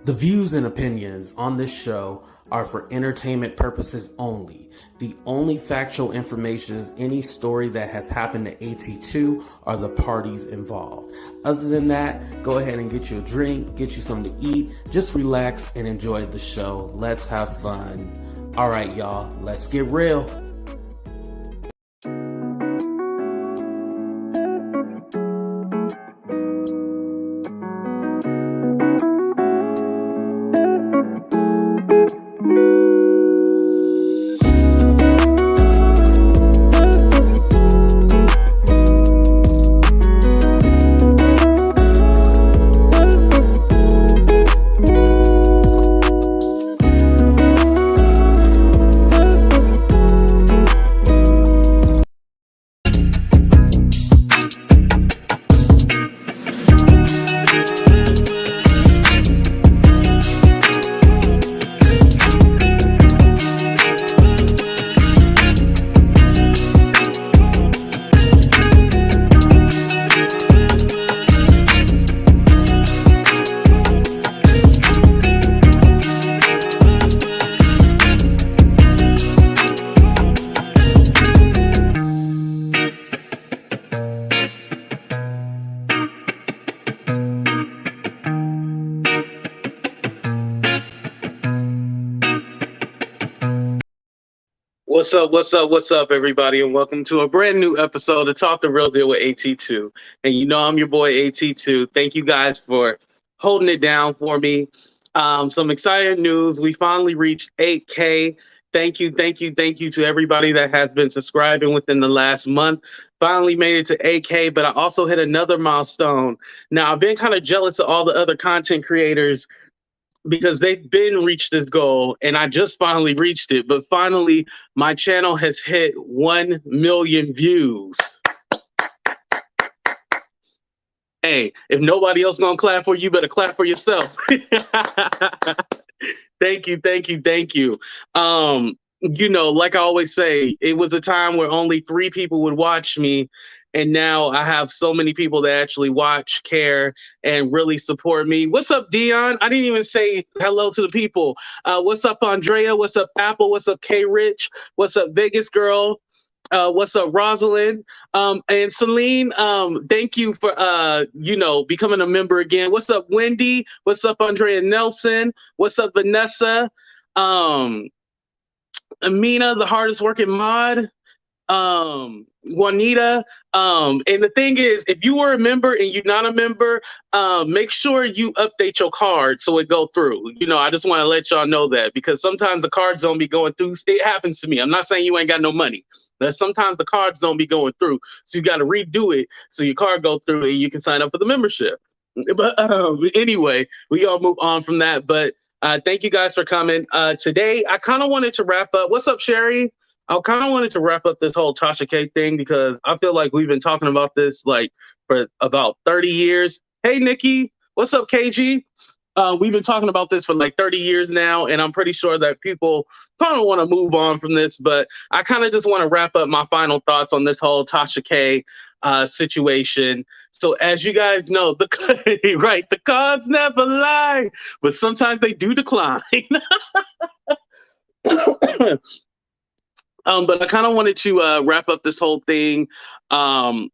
The views and opinions on this show are for entertainment purposes only. The only factual information is any story that has happened to AT2 or the parties involved. Other than that, go ahead and get you a drink, get you something to eat, just relax and enjoy the show. Let's have fun. All right, y'all, let's get real. What's up, everybody, and welcome to a brand new episode of Talk the Real Deal with AT2. And you know I'm your boy AT2. Thank you guys for holding it down for me. Some exciting news. We finally reached 8K. Thank you to everybody that has been subscribing within the last month. Finally made it to 8K, but I also hit another milestone. Now, I've been kind of jealous of all the other content creators because they've been reached this goal and I just finally reached it. But finally, my channel has hit 1 million views. Hey, if nobody else gonna clap for you, better clap for yourself. Thank you. You know, like I always say, it was a time where only 3 people would watch me. And now I have so many people that actually watch, care, and really support me. What's up, Dion? I didn't even say hello to the people. What's up, Andrea? What's up, Apple? What's up, K Rich? What's up, Vegas Girl? What's up, Rosalind? And Celine, thank you for, becoming a member again. What's up, Wendy? What's up, Andrea Nelson? What's up, Vanessa? Amina, the hardest working mod. Juanita, and the thing is, if you were a member and you're not a member, make sure you update your card so it go through. You know, I just want to let y'all know that, because sometimes the cards don't be going through. It happens to me. I'm not saying you ain't got no money, but sometimes the cards don't be going through, so you got to redo it so your card go through and you can sign up for the membership. But anyway, we all move on from that. But thank you guys for coming. Today, I kind of wanted to wrap up. What's up, Sherry? I kind of wanted to wrap up this whole Tasha K thing because I feel like we've been talking about this like for about 30 years. Hey, Nikki, what's up, KG? We've been talking about this for like 30 years now, and I'm pretty sure that people kind of want to move on from this, but I kind of just want to wrap up my final thoughts on this whole Tasha K situation. So as you guys know, the cards never lie, but sometimes they do decline. But I kind of wanted to wrap up this whole thing, regarding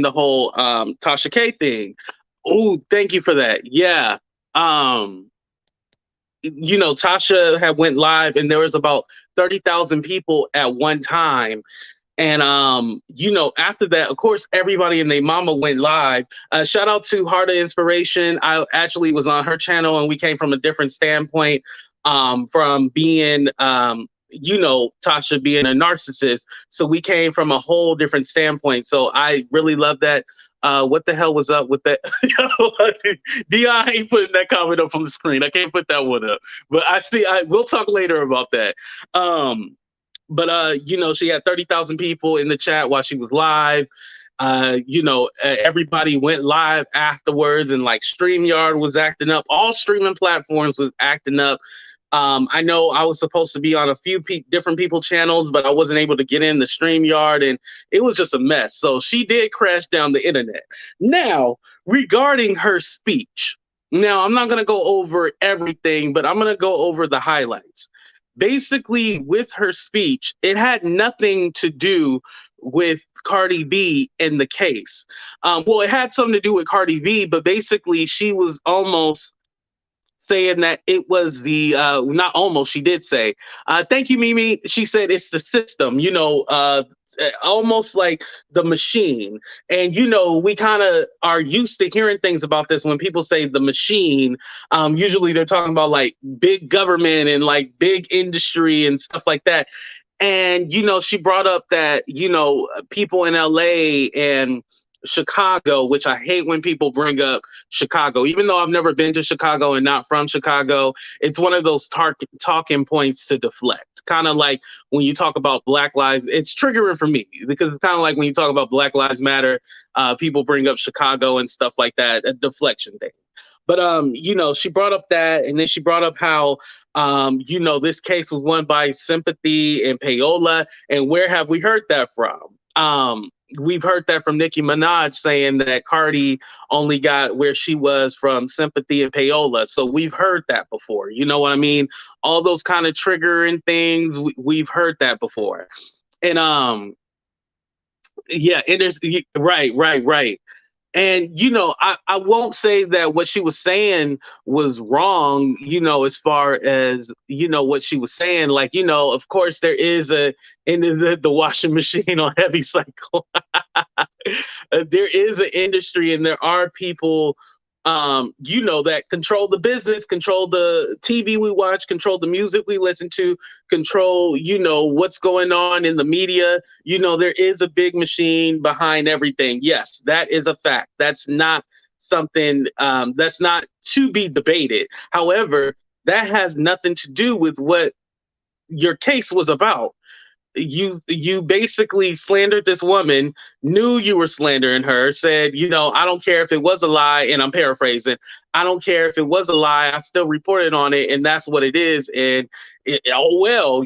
the whole Tasha K thing. Oh, thank you for that. Yeah. Tasha had went live and there was about 30,000 people at one time. And, after that, of course, everybody and their mama went live. Shout out to Heart of Inspiration. I actually was on her channel and we came from a different standpoint, from being Tasha being a narcissist. So we came from a whole different standpoint. So I really love that. What the hell was up with that? Dion ain't putting that comment up on the screen. I can't put that one up. But we'll talk later about that. She had 30,000 people in the chat while she was live. Everybody went live afterwards, and like StreamYard was acting up. All streaming platforms was acting up. I know I was supposed to be on a few different people channels, but I wasn't able to get in the StreamYard, and it was just a mess. So she did crash down the internet. Now, regarding her speech, Now, I'm not going to go over everything, but I'm going to go over the highlights. Basically, with her speech, it had nothing to do with Cardi B in the case. Well, it had something to do with Cardi B, but basically, she was almost saying that it was the not almost she did say thank you, Mimi. She said it's the system, almost like the machine. And we kind of are used to hearing things about this. When people say the machine, usually they're talking about like big government and like big industry and stuff like that. And she brought up that people in LA and Chicago, which I hate when people bring up Chicago, even though I've never been to Chicago and not from Chicago. It's one of those talking points to deflect. Kind of like when you talk about Black Lives, it's triggering for me because it's kind of like when you talk about Black Lives Matter, people bring up Chicago and stuff like that, a deflection thing. But she brought up that, and then she brought up how this case was won by sympathy and payola. And where have we heard that from? We've heard that from Nicki Minaj saying that Cardi only got where she was from sympathy and payola. So we've heard that before. You know what I mean? All those kind of triggering things, we've heard that before. And yeah, it is right. And I won't say that what she was saying was wrong, as far as what she was saying. Like, of course there is in the washing machine on heavy cycle. There is an industry, and there are people that control the business, control the TV we watch, control the music we listen to, control, what's going on in the media. There is a big machine behind everything. Yes, that is a fact. That's not something that's not to be debated. However, that has nothing to do with what your case was about. You basically slandered this woman, knew you were slandering her, said, I don't care if it was a lie, and I'm paraphrasing, I don't care if it was a lie, I still reported on it, and that's what it is. And oh well,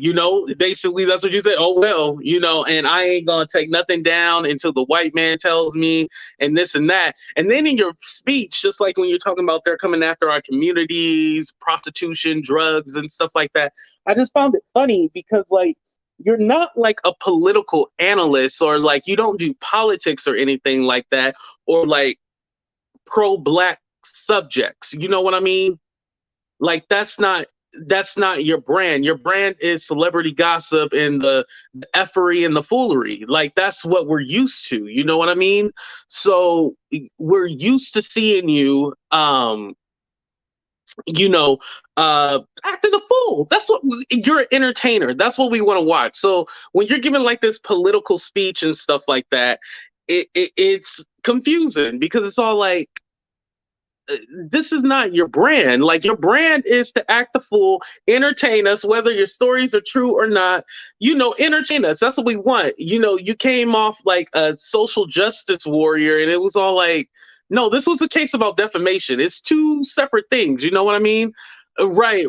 basically that's what you said. Oh well, and I ain't gonna take nothing down until the white man tells me, and this and that. And then in your speech, just like when you're talking about they're coming after our communities, prostitution, drugs, and stuff like that, I just found it funny because, like, you're not like a political analyst, or like you don't do politics or anything like that, or like pro-Black subjects. You know what I mean? Like that's not your brand. Your brand is celebrity gossip and the effery and the foolery. Like that's what we're used to. You know what I mean? So we're used to seeing you acting a fool. That's what you're an entertainer. That's what we want to watch. So when you're giving like this political speech and stuff like that, it's confusing because it's all like, this is not your brand. Like your brand is to act the fool, entertain us, whether your stories are true or not, entertain us. That's what we want. You came off like a social justice warrior, and it was all like, no, this was a case about defamation. It's two separate things. You know what I mean? Right.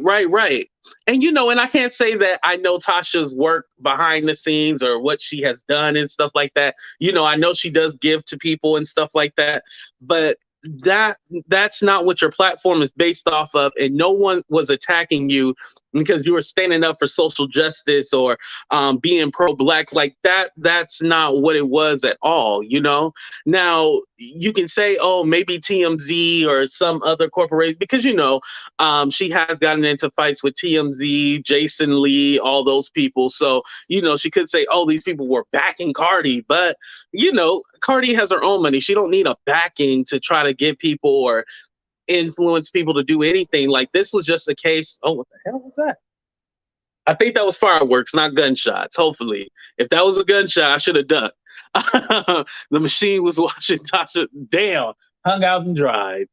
And I can't say that I know Tasha's work behind the scenes or what she has done and stuff like that. I know she does give to people and stuff like that, but that's not what your platform is based off of. And no one was attacking you because you were standing up for social justice or being pro-Black. Like that's not what it was at all. Now you can say, oh, maybe TMZ or some other corporation, because she has gotten into fights with TMZ, Jason Lee, all those people. So she could say, oh, these people were backing Cardi, but Cardi has her own money. She don't need a backing to try to get people or influence people to do anything. Like this was just a case. Oh, what the hell was that? I think that was fireworks, not gunshots. Hopefully, if that was a gunshot, I should have ducked. The machine was watching Tasha. Damn, hung out and dried.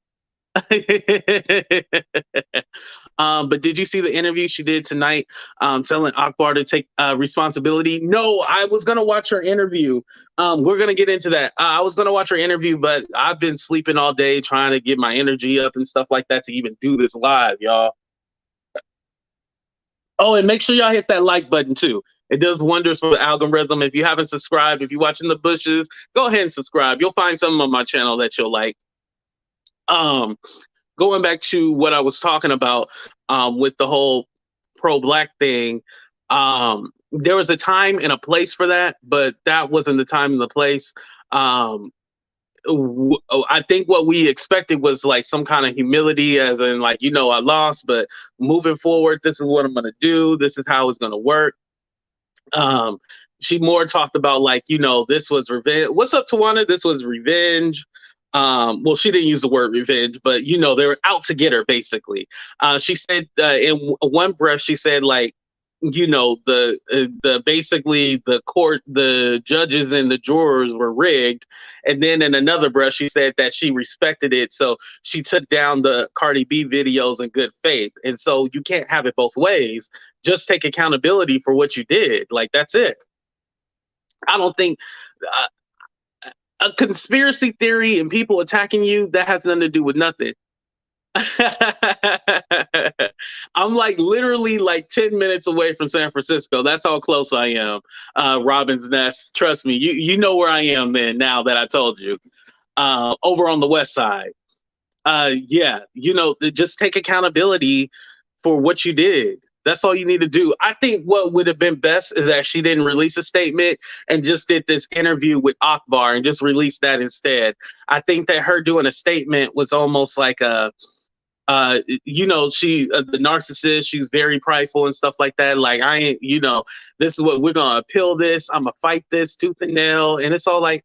But did you see the interview she did tonight, telling Akbar to take responsibility? No, I was gonna watch her interview. We're gonna get into that. I was gonna watch her interview, but I've been sleeping all day trying to get my energy up and stuff like that to even do this live, y'all. Oh, and make sure y'all hit that like button too. It does wonders for the algorithm. If you haven't subscribed, if you're watching the bushes, go ahead and subscribe. You'll find something on my channel that you'll like. going back to what I was talking about with the whole pro-black thing, there was a time and a place for that, but that wasn't the time and the place. Um, I think what we expected was like some kind of humility, as in like, you know, I lost, but moving forward, this is what I'm gonna do. This is how it's gonna work. Um, she more talked about like, you know, this was revenge. What's up, Tawana? This was revenge. Well, she didn't use the word revenge, but you know, they were out to get her basically. She said in one breath, she said like, you know, the basically the court, the judges and the jurors were rigged, and then in another breath, she said that she respected it, so she took down the Cardi B videos in good faith. And so you can't have it both ways. Just take accountability for what you did. Like that's it. I don't think a conspiracy theory and people attacking you that has nothing to do with nothing. I'm like literally like 10 minutes away from San Francisco. That's how close I am. Robin's Nest. Trust me, you know where I am, man, now that I told you. Over on the west side. Yeah, you know, just take accountability for what you did. That's all you need to do. I think what would have been best is that she didn't release a statement and just did this interview with Akbar and just released that instead. I think that her doing a statement was almost like a you know, she the narcissist, she's very prideful and stuff like that. Like, I ain't, you know, this is what we're gonna appeal this, I'm gonna fight this tooth and nail. And it's all like,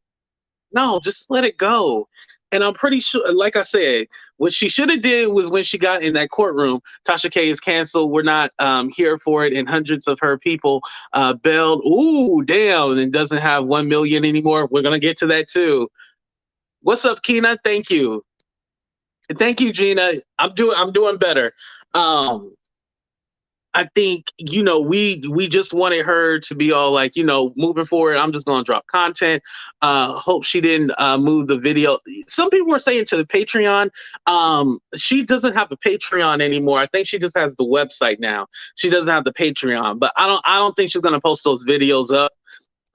no, just let it go. And I'm pretty sure, like I said, what she should have did was when she got in that courtroom, Tasha K is canceled. We're not here for it. And hundreds of her people bailed. Ooh, damn, and doesn't have 1 million anymore. We're gonna get to that too. What's up, Keena? Thank you. Thank you, Gina. I'm doing better. I think, you know, we just wanted her to be all like, you know, moving forward, I'm just gonna drop content. Hope she didn't move the video. Some people were saying to the Patreon. She doesn't have a Patreon anymore. I think she just has the website now. She doesn't have the Patreon, but I don't think she's gonna post those videos up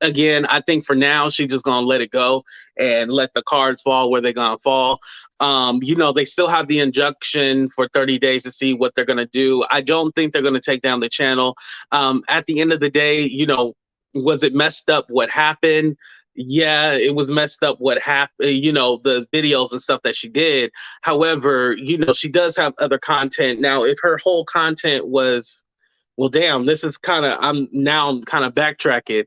again. I think for now she's just gonna let it go and let the cards fall where they're gonna fall. You know, they still have the injunction for 30 days to see what they're gonna do. I don't think they're gonna take down the channel. At the end of the day, you know, was it messed up what happened? Yeah, it was messed up what happened, you know, the videos and stuff that she did. However, you know, she does have other content. Now, if her whole content was, well, damn, this is kind of, I'm now kind of backtracking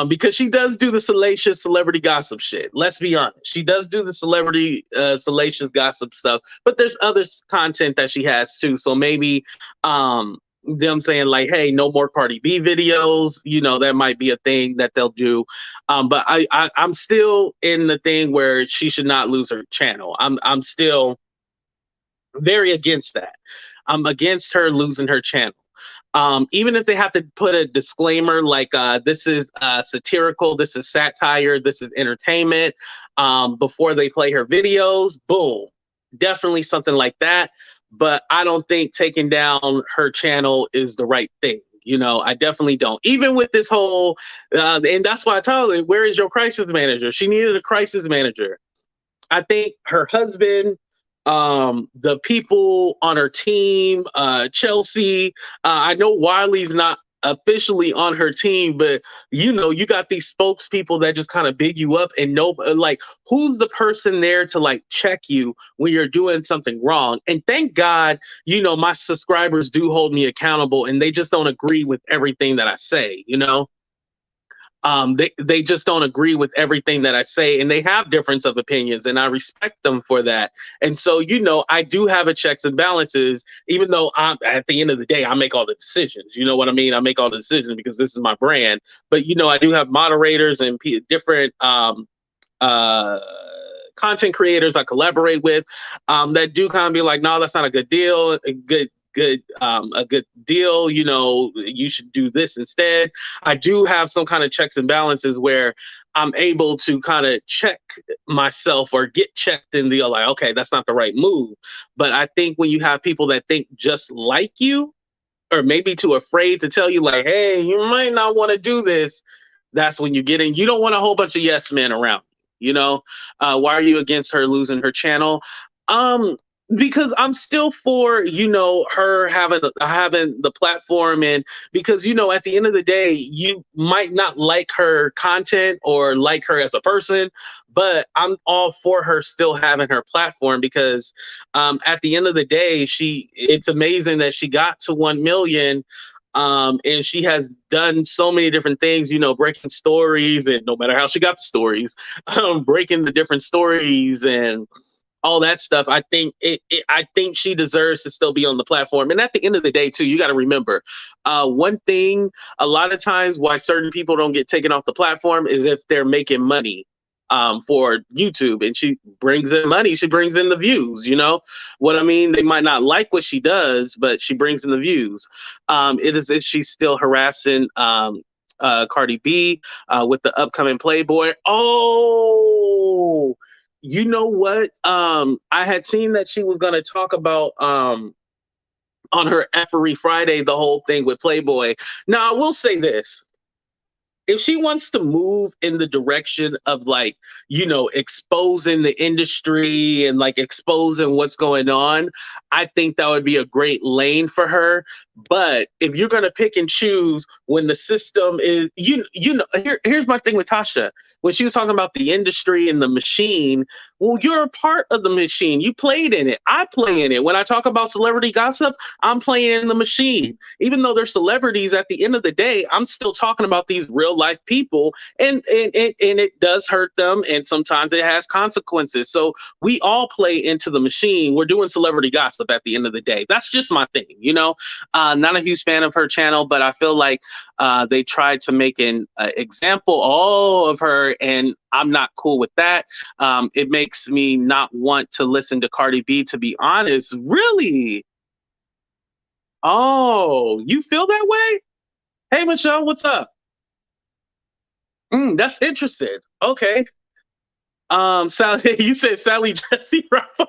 because she does do the salacious celebrity gossip shit. Let's be honest. She does do the celebrity salacious gossip stuff, but there's other content that she has too. So maybe them saying like, hey, no more Cardi B videos, you know, that might be a thing that they'll do. But I'm still in the thing where she should not lose her channel. I'm still very against that. I'm against her losing her channel. Even if they have to put a disclaimer like this is satirical, this is satire, this is entertainment, before they play her videos, boom, definitely something like that. But I don't think taking down her channel is the right thing. You know, I definitely don't. Even with this whole, and that's why I told her, where is your crisis manager? She needed a crisis manager. I think her husband, the people on her team, Chelsea. I know Wiley's not officially on her team, but you know, you got these spokespeople that just kind of big you up and know, like, who's the person there to like check you when you're doing something wrong? And thank God, you know, my subscribers do hold me accountable and they just don't agree with everything that I say, you know? They just don't agree with everything that I say, and they have difference of opinions, and I respect them for that. And so, you know, I do have a checks and balances, even though at the end of the day, I make all the decisions. You know what I mean? I make all the decisions because this is my brand. But, you know, I do have moderators and different content creators I collaborate with that do kind of be like, no, that's not a good deal. A good deal, you know, you should do this instead. I do have some kind of checks and balances where I'm able to kind of check myself or get checked in the like, okay, that's not the right move. But I think when you have people that think just like you, or maybe too afraid to tell you like, hey, you might not want to do this, that's when you get in. You don't want a whole bunch of yes men around, you know. Why are you against her losing her channel? because I'm still for, her having the platform, and because, at the end of the day, you might not like her content or like her as a person, but I'm all for her still having her platform because at the end of the day, it's amazing that she got to 1 million. And she has done so many different things, breaking stories, and no matter how she got the stories, breaking the different stories and all that stuff. I think she deserves to still be on the platform. And at the end of the day, too, you got to remember, one thing a lot of times why certain people don't get taken off the platform is if they're making money for YouTube, and she brings in money, she brings in the views. You know what I mean? They might not like what she does, but she brings in the views. It is if she's still harassing Cardi B with the upcoming Playboy. Oh, you know what? I had seen that she was going to talk about on her Effery Friday the whole thing with Playboy. Now, I will say this. If she wants to move in the direction of like, exposing the industry and like exposing what's going on, I think that would be a great lane for her. But if you're going to pick and choose when the system is, here's my thing with Tasha. When she was talking about the industry and the machine, well, you're a part of the machine. You played in it. I play in it. When I talk about celebrity gossip, I'm playing in the machine. Even though they're celebrities, at the end of the day, I'm still talking about these real life people, and it does hurt them, and sometimes it has consequences. So we all play into the machine. We're doing celebrity gossip at the end of the day. That's just my thing, Not a huge fan of her channel, but I feel like they tried to make an example of her, and I'm not cool with that. It makes me not want to listen to Cardi B, to be honest. Really? Oh, you feel that way? Hey, Michelle, what's up? That's interesting. Okay. Sally, you said Sally Jesse Raphael.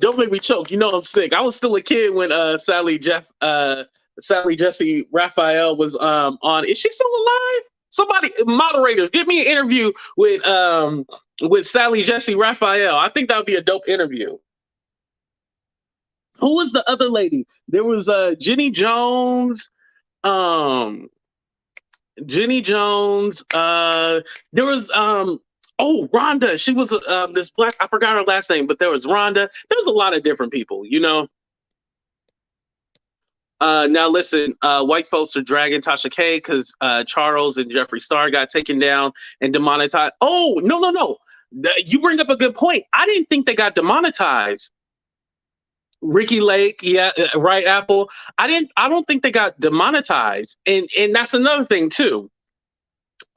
Don't make me choke. I'm sick. I was still a kid when Sally Jesse Raphael was on. Is she still alive? Somebody, moderators, give me an interview with Sally Jesse Raphael. I think that would be a dope interview. Who was the other lady? There was Jenny Jones. Jenny Jones. There was Rhonda. She was this black. I forgot her last name, but there was Rhonda. There was a lot of different people. Now listen, white folks are dragging Tasha K because Charles and Jeffree Star got taken down and demonetized. Oh, no. You bring up a good point. I didn't think they got demonetized. Ricky Lake, yeah, right, Apple. I don't think they got demonetized. And that's another thing too.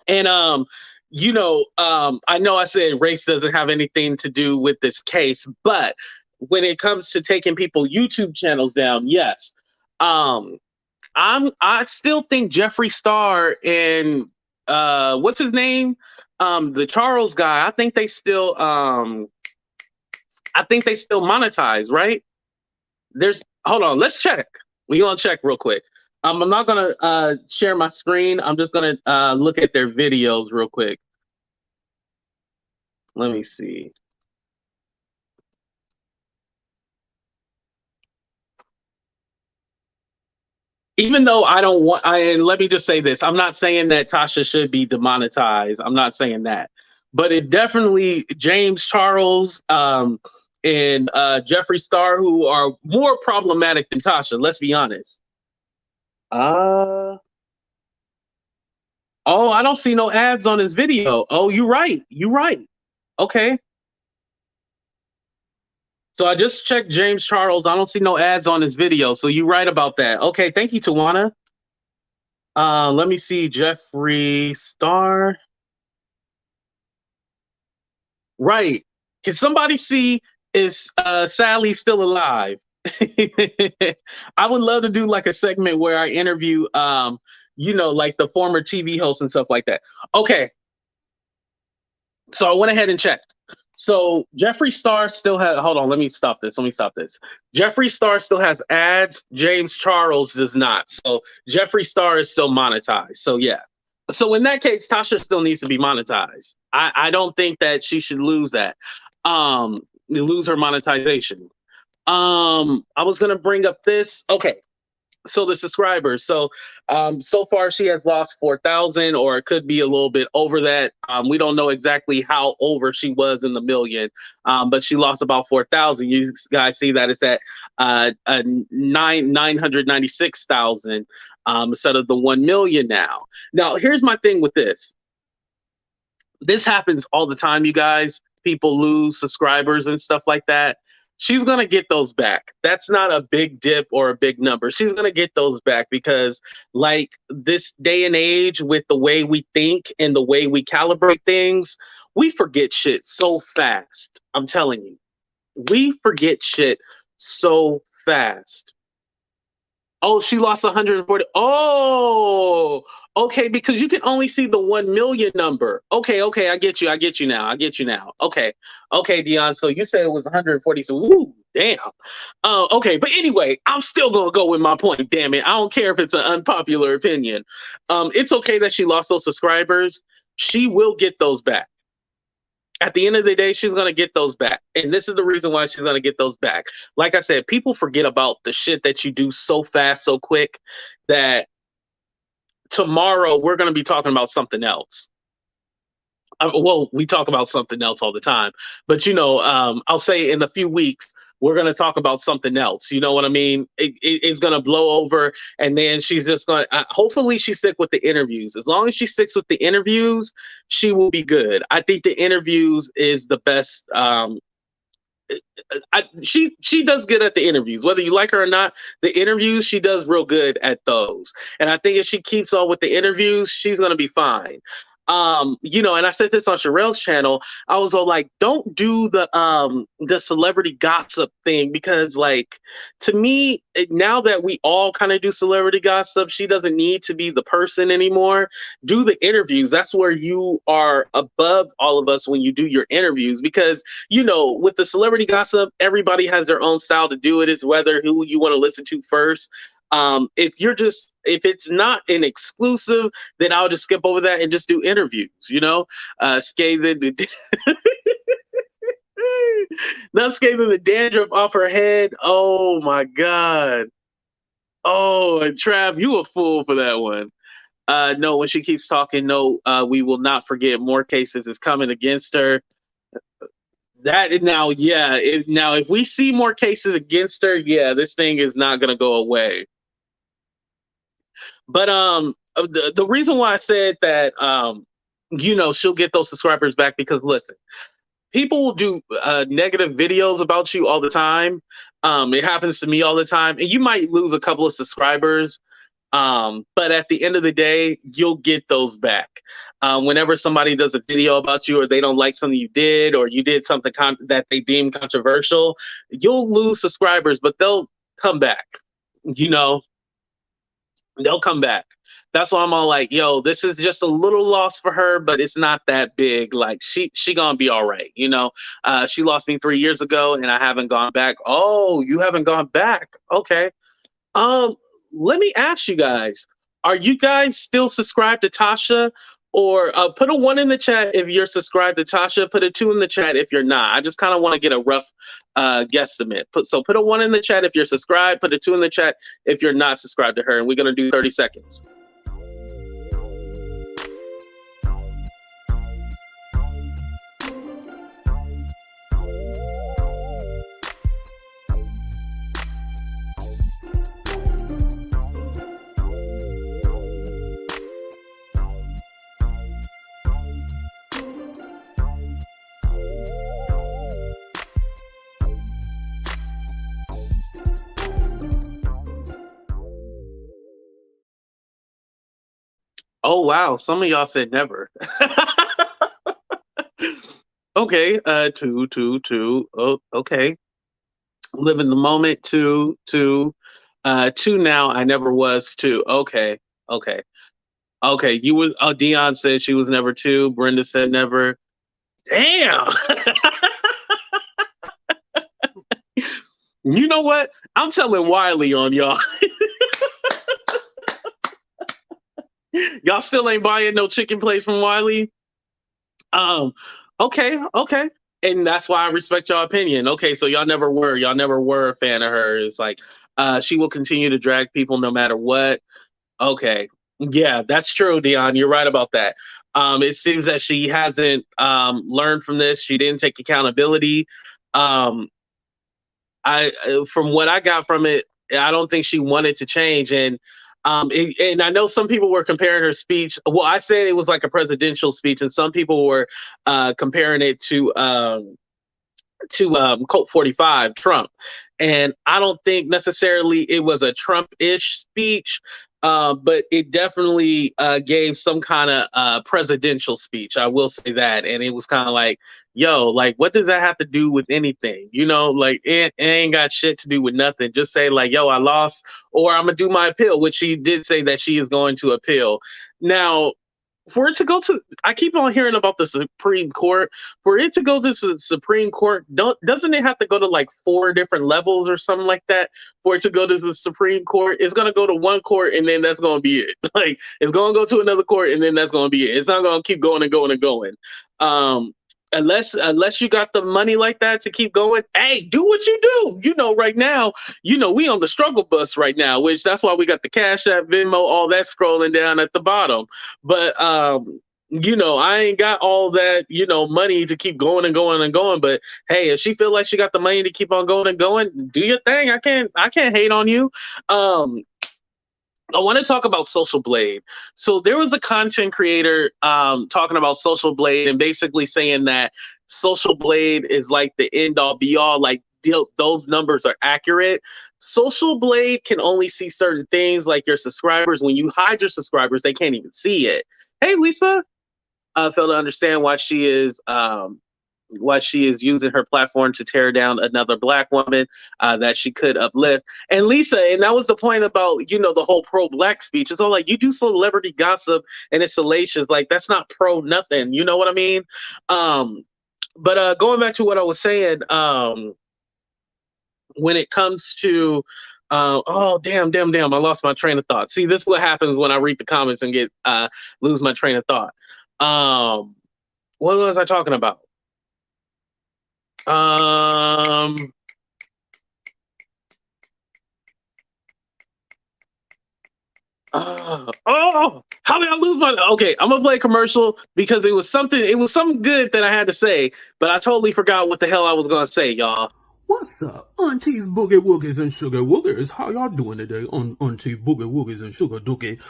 And I know I said race doesn't have anything to do with this case, but when it comes to taking people YouTube channels down, yes. I still think Jeffree Star and what's his name? The Charles guy, I think they still monetize, right? Hold on, let's check. We're gonna check real quick. I'm not gonna share my screen. I'm just gonna look at their videos real quick. Let me see. Even though I don't want, let me just say this. I'm not saying that Tasha should be demonetized. I'm not saying that. But it definitely, James Charles and Jeffree Star, who are more problematic than Tasha, let's be honest. Oh, I don't see no ads on his video. Oh, you're right. You're right. Okay. So I just checked James Charles. I don't see no ads on his video. So you're right about that. Okay, thank you, Tawana. Let me see Jeffree Star. Right. Can somebody see, is Sally still alive? I would love to do like a segment where I interview like the former TV hosts and stuff like that. Okay. So I went ahead and checked. So Jeffree Star still has, hold on, let me stop this. Jeffree Star still has ads. James Charles does not. So Jeffree Star is still monetized. So yeah. So in that case, Tasha still needs to be monetized. I don't think that she should lose that. Lose her monetization. I was gonna bring up this. Okay, so the subscribers. So far she has lost 4,000, or it could be a little bit over that. We don't know exactly how over she was in the million, but she lost about 4,000. You guys see that it's at 996,000 instead of the 1 million now. Now here's my thing with this. This happens all the time, you guys. People lose subscribers and stuff like that. She's going to get those back. That's not a big dip or a big number. She's going to get those back because, like, this day and age, with the way we think and the way we calibrate things, we forget shit so fast. I'm telling you, we forget shit so fast. Oh, she lost 140. Oh, okay, because you can only see the 1 million number. Okay, I get you. I get you now. Okay, Dion. So you said it was 140. So, woo, damn. Okay, but anyway, I'm still gonna go with my point. Damn it, I don't care if it's an unpopular opinion. It's okay that she lost those subscribers. She will get those back. At the end of the day, she's going to get those back. And this is the reason why she's going to get those back. Like I said, people forget about the shit that you do so fast, so quick, that tomorrow we're going to be talking about something else. Well, we talk about something else all the time. But, I'll say in a few weeks, we're going to talk about something else. You know what I mean? It's going to blow over. And then she's just going to, hopefully she stick with the interviews. As long as she sticks with the interviews, she will be good. I think the interviews is the best. She does good at the interviews, whether you like her or not. The interviews, she does real good at those. And I think if she keeps on with the interviews, she's going to be fine. And I said this on Sherelle's channel. I was all like, don't do the celebrity gossip thing, because, like, to me, now that we all kind of do celebrity gossip, she doesn't need to be the person anymore. Do the interviews. That's where you are above all of us when you do your interviews, because, with the celebrity gossip, everybody has their own style to do it. It's whether who you want to listen to first. If it's not an exclusive, then I'll just skip over that and just do interviews, scathing not scathing the dandruff off her head. Oh my God. Oh, and Trav, you a fool for that one. No, when she keeps talking, no, we will not forget, more cases is coming against her. That now, yeah. If we see more cases against her, yeah, this thing is not gonna go away. But the reason why I said that she'll get those subscribers back, because listen, people will do negative videos about you all the time. It happens to me all the time, and you might lose a couple of subscribers. But at the end of the day, you'll get those back. Whenever somebody does a video about you, or they don't like something you did, or you did something that they deem controversial, you'll lose subscribers, but they'll come back. They'll come back. That's why I'm all like, yo, this is just a little loss for her, but it's not that big. Like, she gonna be all right. She lost me 3 years ago, and I haven't gone back. Oh, you haven't gone back? Okay. Let me ask you guys, are you guys still subscribed to Tasha? Or put a 1 in the chat if you're subscribed to Tasha. Put a 2 in the chat if you're not. I just kind of want to get a rough guesstimate. Put a 1 in the chat if you're subscribed. Put a 2 in the chat if you're not subscribed to her. And we're going to do 30 seconds. Oh, wow. Some of y'all said never. Okay. 2. Oh, okay. Live in the moment. 2. 2 now. I never was 2. Okay. You was. Oh, Dion said she was never 2. Brenda said never. Damn. You know what? I'm telling Wiley on y'all. Y'all still ain't buying no chicken plates from Wiley? Um, okay. And that's why I respect your opinion. Okay, so y'all never were a fan of her. It's like she will continue to drag people no matter what. Okay. Yeah, that's true, Dion. You're right about that. It seems that she hasn't learned from this. She didn't take accountability. Um, from what I got from it, I don't think she wanted to change. And I know some people were comparing her speech. Well, I said it was like a presidential speech, and some people were comparing it to Colt 45, Trump. And I don't think necessarily it was a Trump-ish speech, but it definitely gave some kind of presidential speech. I will say that. And it was kind of like, yo, like, what does that have to do with anything? You know, like, it ain't got shit to do with nothing. Just say, like, yo, I lost, or I'm going to do my appeal, which she did say that she is going to appeal. Now, for it to go to, I keep on hearing about the Supreme Court. For it to go to the Supreme Court, doesn't it have to go to like 4 different levels or something like that for it to go to the Supreme Court? It's gonna go to one court and then that's gonna be it. Like, it's gonna go to another court and then that's gonna be it. It's not gonna keep going and going and going. Um, unless you got the money like that to keep going, hey, do what you do. You know, right now, you know, we on the struggle bus right now, which that's why we got the Cash App, Venmo, all that scrolling down at the bottom. But you know, I ain't got all that, you know, money to keep going and going and going. But hey, if she feel like she got the money to keep on going and going, do your thing. I can't hate on you. I want to talk about Social Blade. So there was a content creator talking about Social Blade and basically saying that Social Blade is like the end all be all, like those numbers are accurate. Social Blade can only see certain things like your subscribers. When you hide your subscribers, they can't even see it. Hey, Lisa, I fail to understand why she is using her platform to tear down another Black woman that she could uplift. And Lisa, and that was the point about, you know, the whole pro-Black speech. It's all like, you do celebrity gossip and it's salacious. Like, that's not pro nothing. You know what I mean? But going back to what I was saying, when it comes to oh damn, I lost my train of thought. See, this is what happens when I read the comments and get lose my train of thought. What was I talking about? Oh, how did I lose my? Okay, I'm gonna play a commercial because it was something good that I had to say, but I totally forgot what the hell I was gonna say, y'all. What's up, aunties, boogie woogies, and sugar woogers? How y'all doing today, auntie boogie woogies and sugar doogie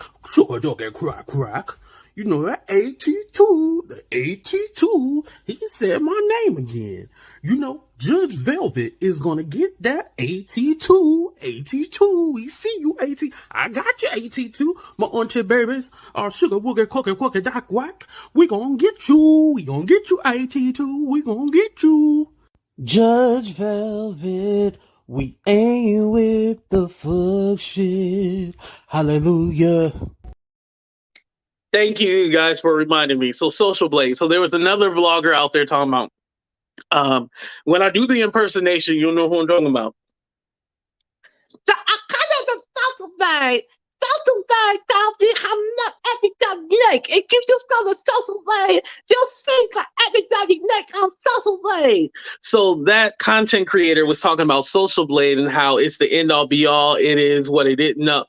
crack crack? You know that the AT2, he said my name again. You know, Judge Velvet is gonna get that AT2. We see you, AT. I got you, AT2. My auntie babies, sugar woogie cookie doc whack. We gonna get you, AT2. We gonna get you. Judge Velvet, we ain't with the fuck shit. Hallelujah. Thank you guys for reminding me. So Social Blade. So there was another vlogger out there talking about when I do the impersonation, you'll know who I'm talking about. I'm not acting like if you just go to Social Blade, you'll think I'm acting like on Social Blade. So that content creator was talking about Social Blade and how it's the end all be all. It is what it is. No,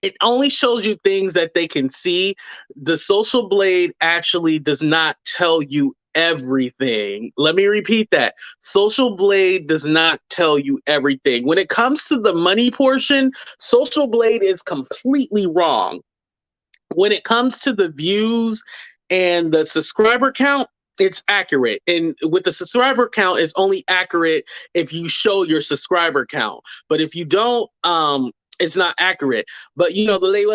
it only shows you things that they can see. The Social Blade actually does not tell you everything. Let me repeat that. Social Blade does not tell you everything. When it comes to the money portion, Social Blade is completely wrong. When it comes to the views and the subscriber count, it's accurate. And with the subscriber count, it's only accurate if you show your subscriber count. But if you don't, it's not accurate. But you know, the label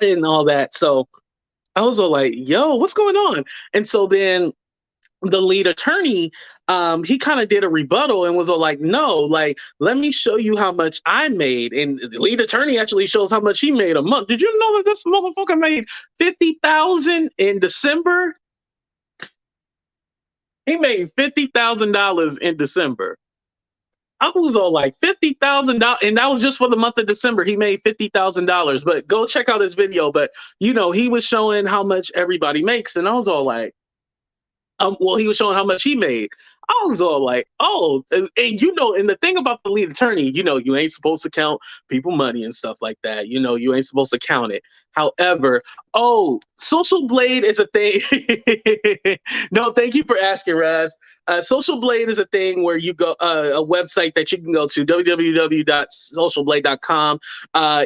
and all that. So I was all like, yo, what's going on? And so then the lead attorney, he kind of did a rebuttal and was all like, no, like, let me show you how much I made. And the lead attorney actually shows how much he made a month. Did you know that this motherfucker made $50,000 in December? He made $50,000 in December. I was all like $50,000, and that was just for the month of December. He made $50,000. But go check out his video. But he was showing how much everybody makes, and I was all like, well, he was showing how much he made. I was all like, oh, and the thing about the lead attorney, you ain't supposed to count people money and stuff like that. You ain't supposed to count it. However, Social Blade is a thing. No, thank you for asking, Raz. Social Blade is a thing where you go, a website that you can go to, www.socialblade.com.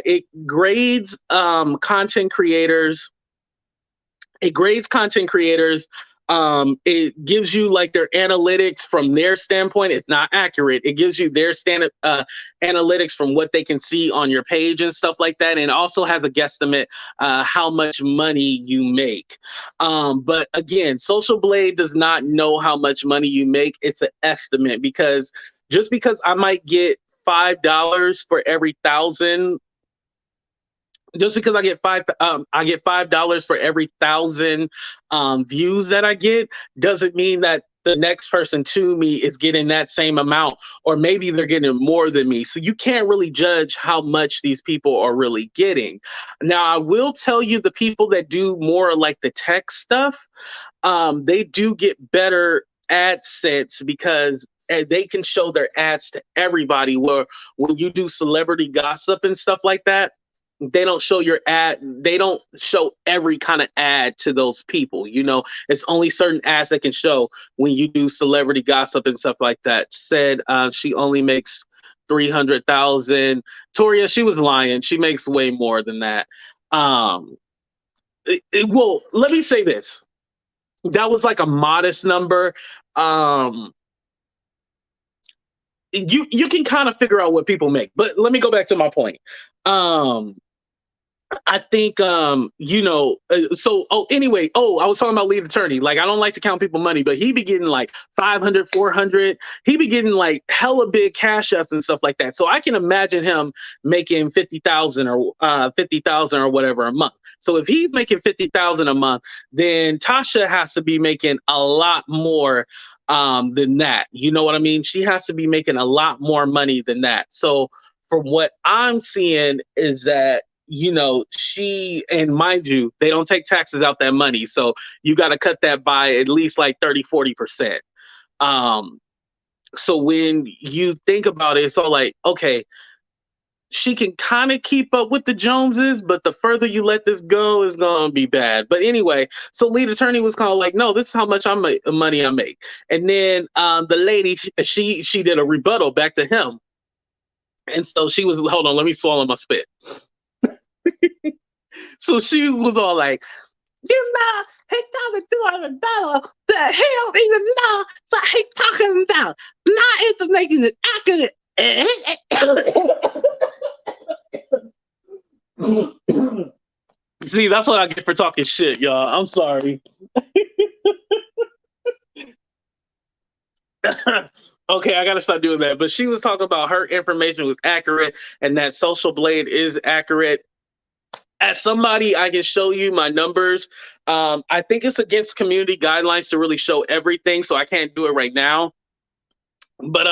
It grades content creators. It grades content creators. It gives you like their analytics from their standpoint. It's not accurate. It gives you their analytics from what they can see on your page and stuff like that. And it also has a guesstimate how much money you make. But again, Social Blade does not know how much money you make. It's an estimate, because just because I might get $5 for every 1,000, just because I get $5 for every 1,000 views that I get, doesn't mean that the next person to me is getting that same amount, or maybe they're getting more than me. So you can't really judge how much these people are really getting. Now, I will tell you, the people that do more like the tech stuff, they do get better AdSense, because they can show their ads to everybody, where when you do celebrity gossip and stuff like that, they don't show your ad. They don't show every kind of ad to those people. It's only certain ads that can show when you do celebrity gossip and stuff like that. Said she only makes 300,000. Toria, she was lying. She makes way more than that. Well, let me say this. That was like a modest number. You can kind of figure out what people make, but let me go back to my point. I think, anyway, I was talking about lead attorney. Like, I don't like to count people money, but he be getting like 500, 400. He be getting like hella big cash ups and stuff like that. So I can imagine him making 50,000 or 50,000 or whatever a month. So if he's making 50,000 a month, then Tasha has to be making a lot more than that. You know what I mean? She has to be making a lot more money than that. So from what I'm seeing is that, she, and mind you, they don't take taxes out that money. So you got to cut that by at least like 30, 40%. So when you think about it, it's all like, okay, she can kind of keep up with the Joneses, but the further you let this go, is going to be bad. But anyway, so lead attorney was kind of like, no, this is how much money I make. And then the lady, she did a rebuttal back to him. And so she was, hold on, let me swallow my spit. So she was all like, $8,200. The hell even know what he talking about? My information is accurate. See, that's what I get for talking shit, y'all. I'm sorry. Okay, I gotta stop doing that. But she was talking about her information was accurate and that Social Blade is accurate. As somebody, I can show you my numbers. I think it's against community guidelines to really show everything, so I can't do it right now. But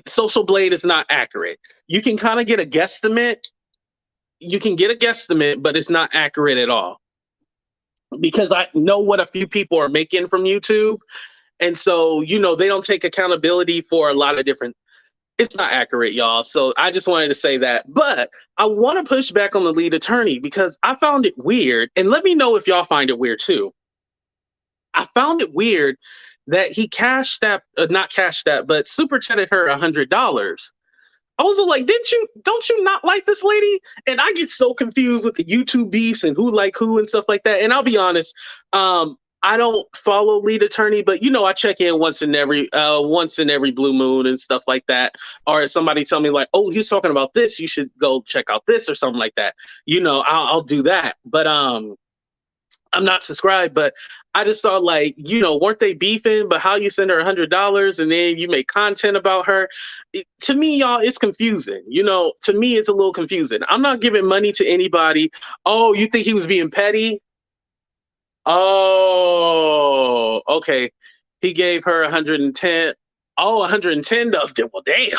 Social Blade is not accurate. You can kind of get a guesstimate. You can get a guesstimate, but it's not accurate at all. Because I know what a few people are making from YouTube. And so, they don't take accountability for a lot of different. It's not accurate, y'all. So I just wanted to say that. But I want to push back on the lead attorney because I found it weird. And let me know if y'all find it weird too. I found it weird that he but super chatted her $100. I was like, don't you not like this lady? And I get so confused with the YouTube beefs and who like who and stuff like that. And I'll be honest, I don't follow lead attorney, but I check in once in every blue moon and stuff like that. Or if somebody tell me like, oh, he's talking about this, you should go check out this or something like that. I'll do that. But I'm not subscribed, but I just thought like, weren't they beefing? But how you send her $100 and then you make content about her? To me, y'all, it's confusing. To me, it's a little confusing. I'm not giving money to anybody. Oh, you think he was being petty? Oh, okay. He gave her 110. Oh, $110. Well, damn.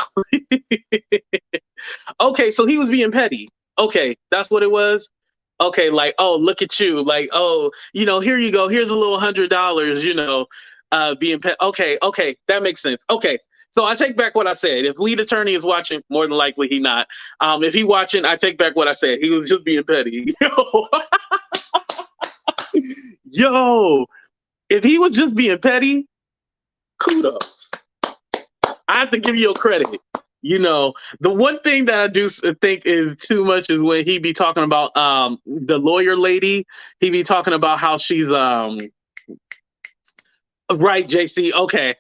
Okay, so he was being petty. Okay, that's what it was. Okay, like, oh, look at you. Like, oh, here you go. Here's a little $100, being petty. Okay, that makes sense. Okay. So I take back what I said. If lead attorney is watching, more than likely he not. If he watching, I take back what I said. He was just being petty. Yo, if he was just being petty, kudos. I have to give you a credit. The one thing that I do think is too much is when he be talking about the lawyer lady. He be talking about how she's right, JC. Okay.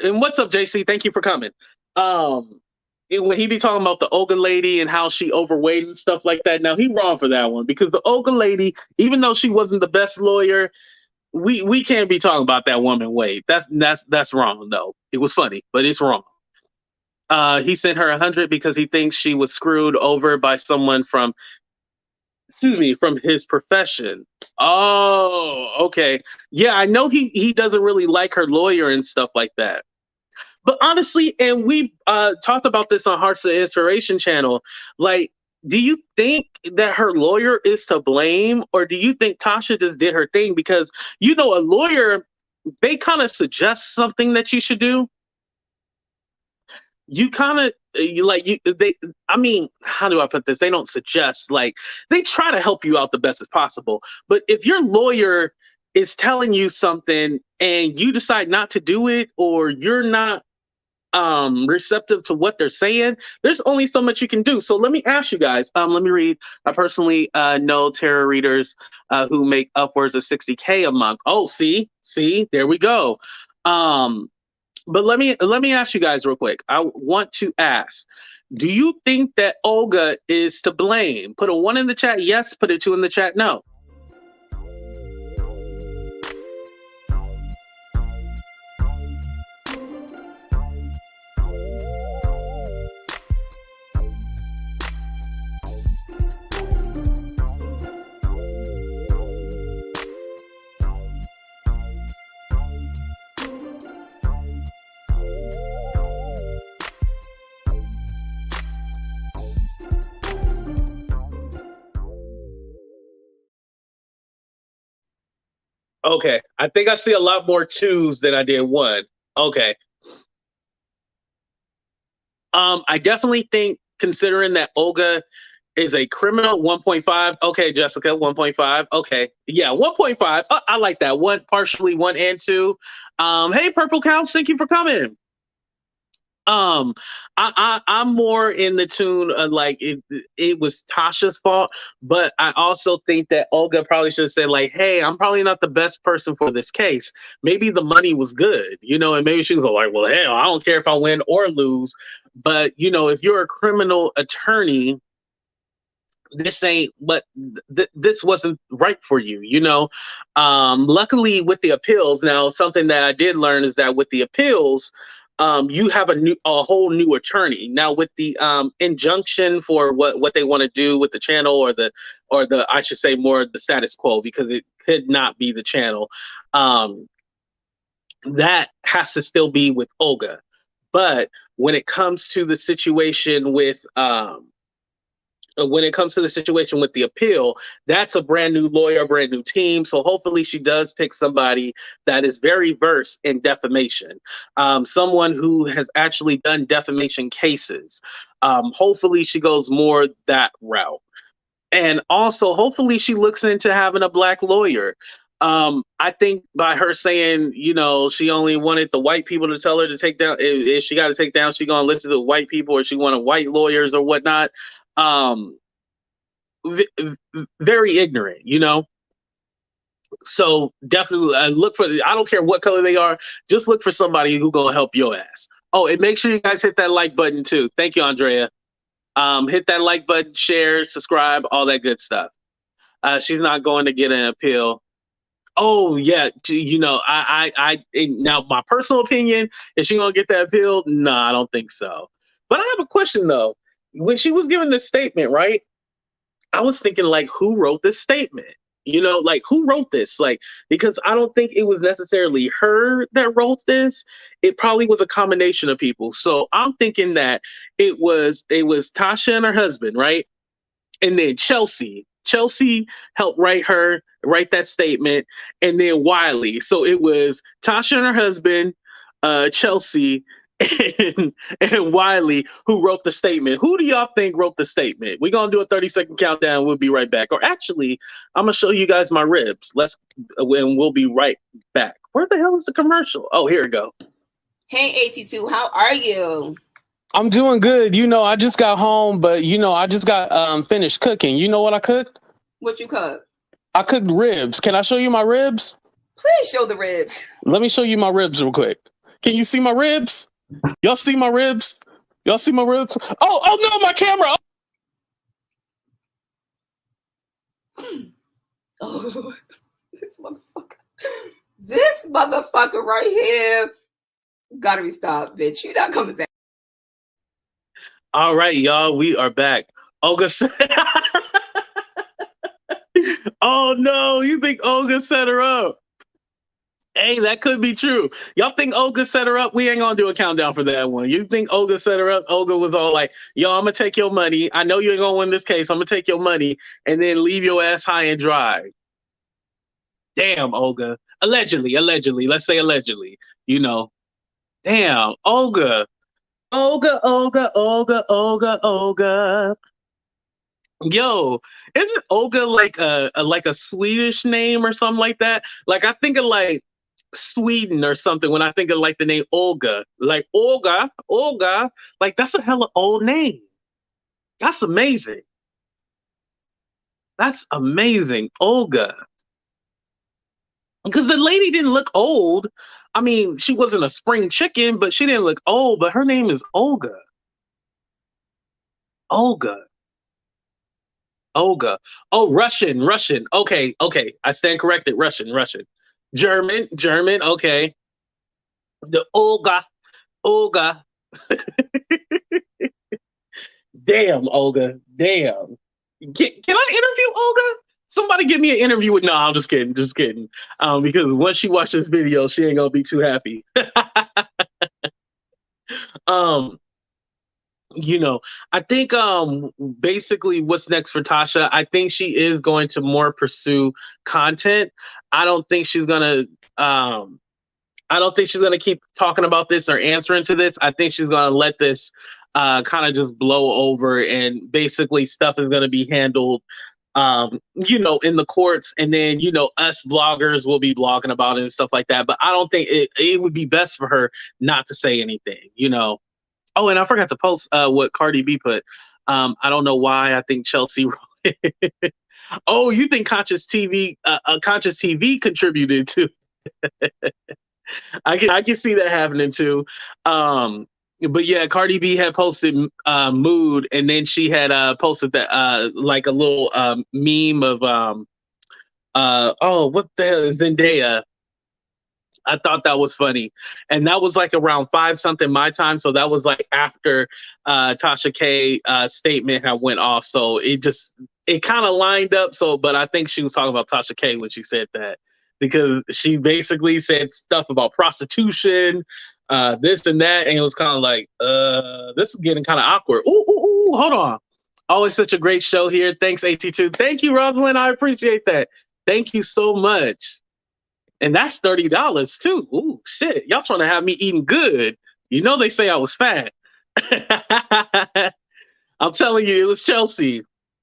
And what's up, JC? Thank you for coming. When he be talking about the Olga lady and how she overweight and stuff like that. Now he wrong for that one, because the Olga lady, even though she wasn't the best lawyer, we can't be talking about that woman weight. That's wrong though. It was funny, but it's wrong. He sent her 100 because he thinks she was screwed over by someone from his profession. Oh, okay. Yeah, I know he doesn't really like her lawyer and stuff like that. But honestly, and we talked about this on Hearts of Inspiration channel, like, do you think that her lawyer is to blame, or do you think Tasha just did her thing? Because, a lawyer, they kind of suggest something that you should do. You kind of how do I put this? They don't suggest, like, they try to help you out the best as possible. But if your lawyer is telling you something and you decide not to do it, or you're not receptive to what they're saying, there's only so much you can do. So let me ask you guys, let me read. I personally know tarot readers who make upwards of $60K a month. Oh, see, there we go. But let me ask you guys real quick. I want to ask, do you think that Olga is to blame? Put a 1 in the chat, yes. Put a 2 in the chat, no. Okay, I think I see a lot more 2s than I did 1. Okay. I definitely think, considering that Olga is a criminal, 1.5. Okay, Jessica, 1.5. Okay, yeah, 1.5. I like that. Partially 1 and 2. Hey, Purple Couch, thank you for coming. I'm more in the tune of, like, it was Tasha's fault, but I also think that Olga probably should have said, like, hey, I'm probably not the best person for this case. Maybe the money was good, and maybe she was like, well, hell, I don't care if I win or lose. But, if you're a criminal attorney, this ain't what this wasn't right for you. Luckily with the appeals, now something that I did learn is that with the appeals, you have a whole new attorney now with the injunction for what they want to do with the channel, or the I should say more the status quo, because it could not be the channel. That has to still be with Olga. But when it comes to the situation with the appeal, that's a brand new lawyer, brand new team. So hopefully she does pick somebody that is very versed in defamation, someone who has actually done defamation cases. Hopefully she goes more that route. And also, hopefully she looks into having a Black lawyer. I think by her saying, she only wanted the white people to tell her to take down, if she got to take down, she gonna listen to white people, or she wanted white lawyers or whatnot. Very ignorant, so definitely look for, I don't care what color they are, just look for somebody who gonna help your ass. Oh, and make sure you guys hit that like button too. Thank you, Andrea. Hit that like button, share, subscribe, all that good stuff. She's not going to get an appeal. Oh yeah, I now, my personal opinion, is she gonna get that appeal? No, I don't think so. But I have a question though. When she was giving this statement, right, I was thinking, like, who wrote this statement? You know, like who wrote this? Like, because I don't think it was necessarily her that wrote this. It probably was a combination of people. So I'm thinking that it was Tasha and her husband, right? And then Chelsea helped write that statement, and then Wiley. So it was Tasha and her husband, Chelsea, and Wiley who wrote the statement. Who do y'all think wrote the statement? We're gonna do a 30-second countdown. We'll be right back. Or actually, I'm gonna show you guys my ribs. And we'll be right back. Where the hell is the commercial? Oh, here we go. Hey, AT2, how are you? I'm doing good. You know, I just got home, but I just got finished cooking. You know what I cooked? What you cooked? I cooked ribs. Can I show you my ribs? Please show the ribs. Let me show you my ribs real quick. Can you see my ribs? Y'all see my ribs? Y'all see my ribs? Oh no, my camera. Oh, this motherfucker right here. Gotta be stopped, bitch. You're not coming back. All right, y'all, we are back. Olga said, oh no, you think Olga set her up? Hey, that could be true. Y'all think Olga set her up? We ain't gonna do a countdown for that one. You think Olga set her up? Olga was all like, yo, I'm gonna take your money. I know you ain't gonna win this case. I'm gonna take your money and then leave your ass high and dry. Damn, Olga. Allegedly. Let's say allegedly. You know. Damn, Olga. Olga. Yo, isn't Olga like a Swedish name or something like that? Like I think of like Sweden or something when I think of like the name Olga. Like Olga, like that's a hella old name. That's amazing. That's amazing, Olga. Because the lady didn't look old. I mean, she wasn't a spring chicken, but she didn't look old. But her name is Olga. Olga. Oh, Russian. Okay. I stand corrected. Russian. German. Okay. The Olga. Damn, Olga. Damn. Can I interview Olga? Somebody give me an interview with. No, I'm just kidding. Because once she watches this video, she ain't gonna be too happy. I think basically what's next for Tasha, I think she is going to more pursue content. I don't think she's gonna keep talking about this or answering to this. I think she's gonna let this kind of just blow over, and basically stuff is gonna be handled in the courts, and then us vloggers will be blogging about it and stuff like that. But I don't think it would be best for her not to say anything. Oh, and I forgot to post what Cardi B put. I don't know why. I think Chelsea wrote it. Oh, you think Conscious TV contributed to? I can see that happening too. But yeah, Cardi B had posted mood, and then she had posted that like a little meme of what the hell is Zendaya? I thought that was funny. And that was like around 5-something my time. So that was like after Tasha K statement had went off. So it kind of lined up. So, but I think she was talking about Tasha K when she said that, because she basically said stuff about prostitution, this and that. And it was kind of like, this is getting kind of awkward. Ooh, hold on. Always such a great show here. Thanks, AT2. Thank you, Rosalind. I appreciate that. Thank you so much. And that's $30 too. Ooh, shit. Y'all trying to have me eating good. They say I was fat. I'm telling you, it was Chelsea.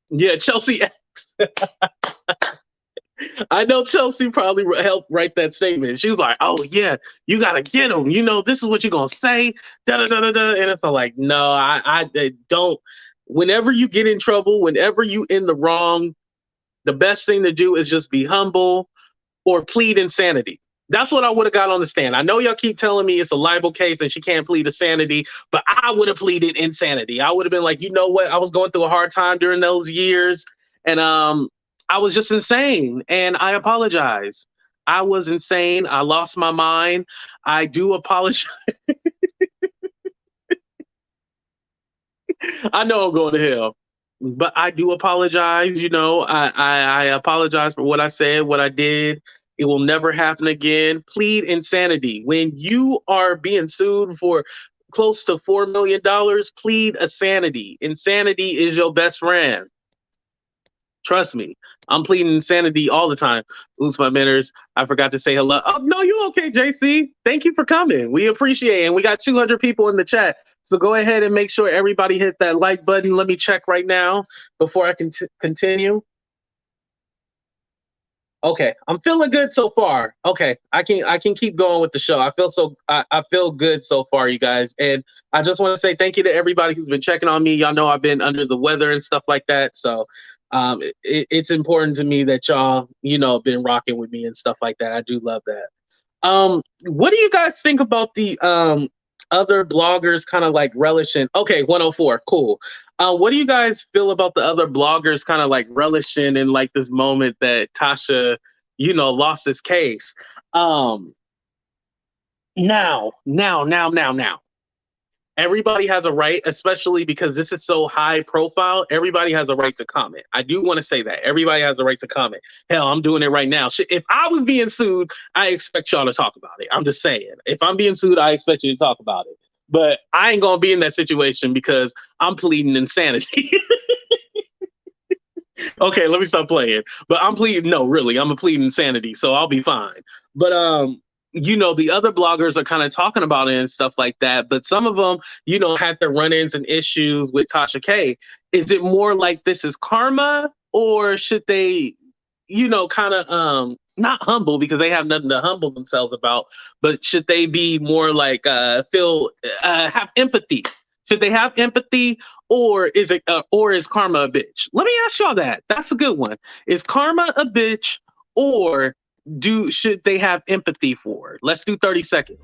Yeah, Chelsea X. I know Chelsea probably helped write that statement. She was like, oh, yeah, you got to get them. This is what you're going to say. Da-da-da-da-da. And it's all like, no, I don't. Whenever you get in trouble, whenever you in the wrong, the best thing to do is just be humble or plead insanity. That's what I would have got on the stand. I know y'all keep telling me it's a libel case and she can't plead insanity, but I would have pleaded insanity. I would have been like, you know what? I was going through a hard time during those years, and I was just insane, and I apologize. I was insane. I lost my mind. I do apologize. I know I'm going to hell. but I do apologize. You know, I apologize for what I said, what I did. It will never happen again. Plead insanity. When you are being sued for close to $4 million, plead insanity. Insanity is your best friend. Trust me, I'm pleading insanity all the time. Oops, my mentors. I forgot to say hello. Oh, no, you okay, JC? Thank you for coming. We appreciate it. And we got 200 people in the chat. So go ahead and make sure everybody hit that like button. Let me check right now before I can continue. Okay, I'm feeling good so far. Okay, I can keep going with the show. I feel good so far, you guys. And I just want to say thank you to everybody who's been checking on me. Y'all know I've been under the weather and stuff like that. So it's important to me that y'all, you know, been rocking with me and stuff like that. I do love that. What do you guys think about the other bloggers kind of like relishing? Okay, 104, cool. What do you guys feel about the other bloggers kind of like relishing in like this moment that Tasha, you know, lost this case? Now. Everybody has a right, especially because this is so high profile. Everybody has a right to comment. I do want to say that everybody has a right to comment. Hell, I'm doing it right now. If I was being sued, I expect y'all to talk about it. I'm just saying. If I'm being sued, I expect you to talk about it. But I ain't gonna be in that situation because I'm pleading insanity. Okay, let me stop playing. But I'm pleading. No, really, I'm a pleading insanity, so I'll be fine. But you know, the other bloggers are kind of talking about it and stuff like that. But some of them, you know, had their run-ins and issues with Tasha K. Is it more like this is karma, or should they, you know, kind of not humble because they have nothing to humble themselves about, but should they be more like have empathy? Should they have empathy, or is karma a bitch? Let me ask y'all that. That's a good one. Is karma a bitch, or should they have empathy for? Let's do 30 seconds.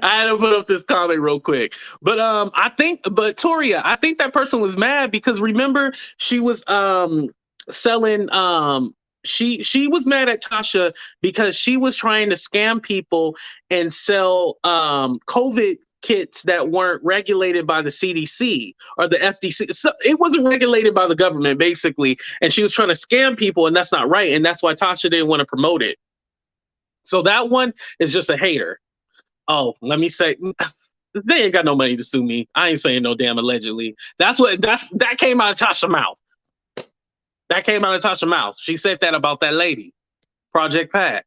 I had to put up this comment real quick. But Toria, I think that person was mad because remember she was selling she was mad at Tasha because she was trying to scam people and sell COVID kits that weren't regulated by the CDC or the FDC. So it wasn't regulated by the government, basically. And she was trying to scam people, and that's not right. And that's why Tasha didn't want to promote it. So that one is just a hater. Oh, let me say, they ain't got no money to sue me. I ain't saying no damn allegedly. That came out of Tasha's mouth. That came out of Tasha's mouth. She said that about that lady, Project Pat.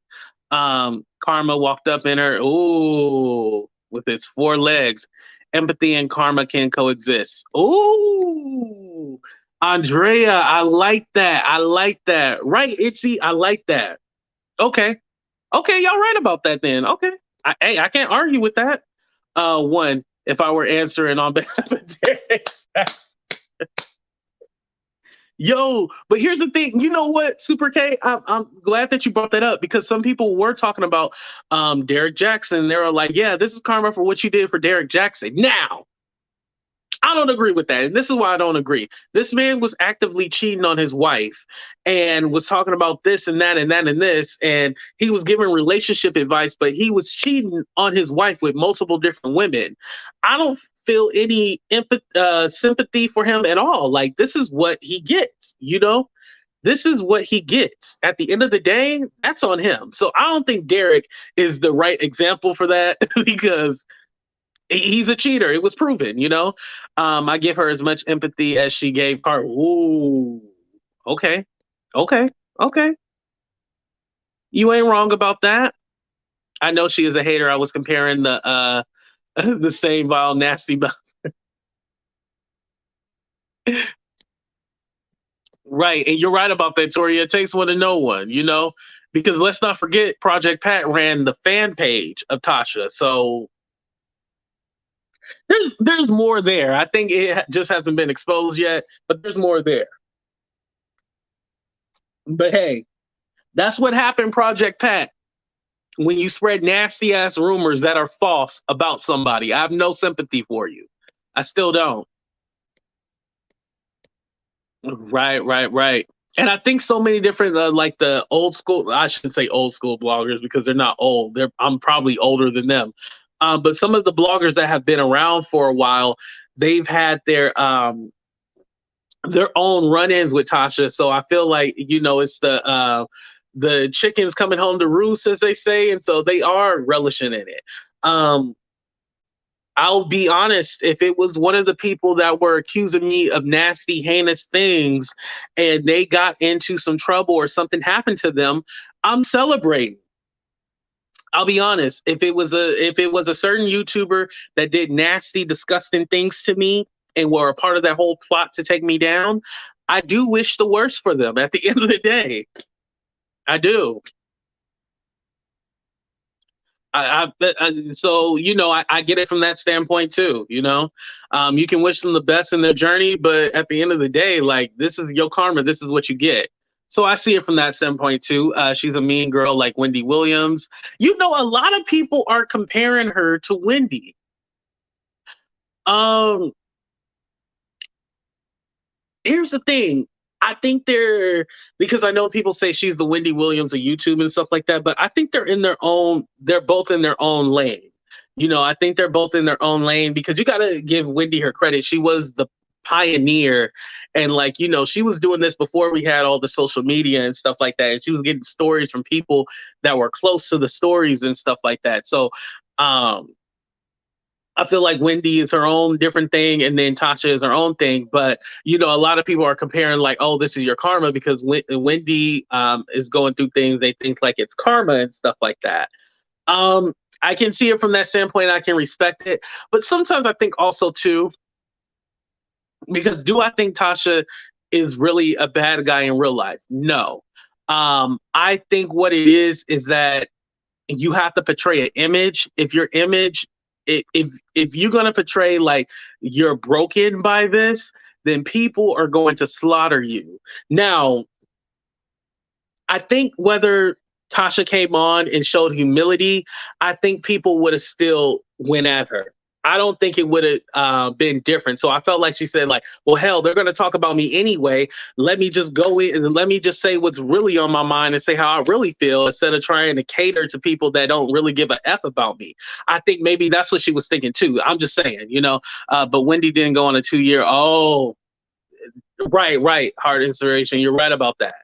Karma walked up in her, ooh, with its 4 legs. Empathy and karma can coexist. Ooh, Andrea, I like that. I like that. Right, Itzy, I like that. Okay, y'all right about that then. Okay. I can't argue with that. One, if I were answering on behalf of Derek. Yo, but here's the thing. You know what, Super K? I'm glad that you brought that up because some people were talking about Derek Jackson. They were like, yeah, this is karma for what you did for Derek Jackson. Now, I don't agree with that. And this is why I don't agree. This man was actively cheating on his wife and was talking about this and that and that and this. And he was giving relationship advice, but he was cheating on his wife with multiple different women. I don't feel any sympathy for him at all. Like, this is what he gets, you know? This is what he gets. At the end of the day, that's on him. So I don't think Derek is the right example for that because he's a cheater. It was proven, you know. I give her as much empathy as she gave Cardi. Ooh, okay. You ain't wrong about that. I know she is a hater. I was comparing the the same vile nasty. Right, and you're right about that, Tori. It takes one to know one, you know, because let's not forget Project Pat ran the fan page of Tasha. So There's more there. I think it just hasn't been exposed yet, but there's more there. But hey, that's what happened, Project Pat. When you spread nasty ass rumors that are false about somebody, I have no sympathy for you. I still don't. Right. And I think so many different, like the old school, I shouldn't say old school bloggers because they're not old. I'm probably older than them. But some of the bloggers that have been around for a while, they've had their own run-ins with Tasha. So I feel like, it's the chickens coming home to roost, as they say. And so they are relishing in it. I'll be honest, if it was one of the people that were accusing me of nasty, heinous things and they got into some trouble or something happened to them, I'm celebrating. I'll be honest. If it was a certain YouTuber that did nasty, disgusting things to me and were a part of that whole plot to take me down, I do wish the worst for them at the end of the day. I do. So I get it from that standpoint too. You can wish them the best in their journey, but at the end of the day, like, this is your karma. This is what you get. So I see it from that standpoint too. She's a mean girl like Wendy Williams. A lot of people are comparing her to Wendy. Here's the thing. I think because I know people say she's the Wendy Williams of YouTube and stuff like that, but I think they're both in their own lane. I think they're both in their own lane because you got to give Wendy her credit. She was the pioneer and she was doing this before we had all the social media and stuff like that. And she was getting stories from people that were close to the stories and stuff like that. So, I feel like Wendy is her own different thing, and then Tasha is her own thing. But a lot of people are comparing like, "Oh, this is your karma," because Wendy is going through things. They think like it's karma and stuff like that. I can see it from that standpoint. I can respect it, but sometimes I think also too, because do I think Tasha is really a bad guy in real life? No. I think what it is that you have to portray an image. If your image if you're going to portray like you're broken by this, then people are going to slaughter you. Now, I think whether Tasha came on and showed humility, I think people would have still went at her. I don't think it would have been different. So I felt like she said, like, well, hell, they're going to talk about me anyway. Let me just go in and let me just say what's really on my mind and say how I really feel instead of trying to cater to people that don't really give a F about me. I think maybe that's what she was thinking, too. I'm just saying, but Wendy didn't go on a 2-year. Oh, right. Hard inspiration. You're right about that.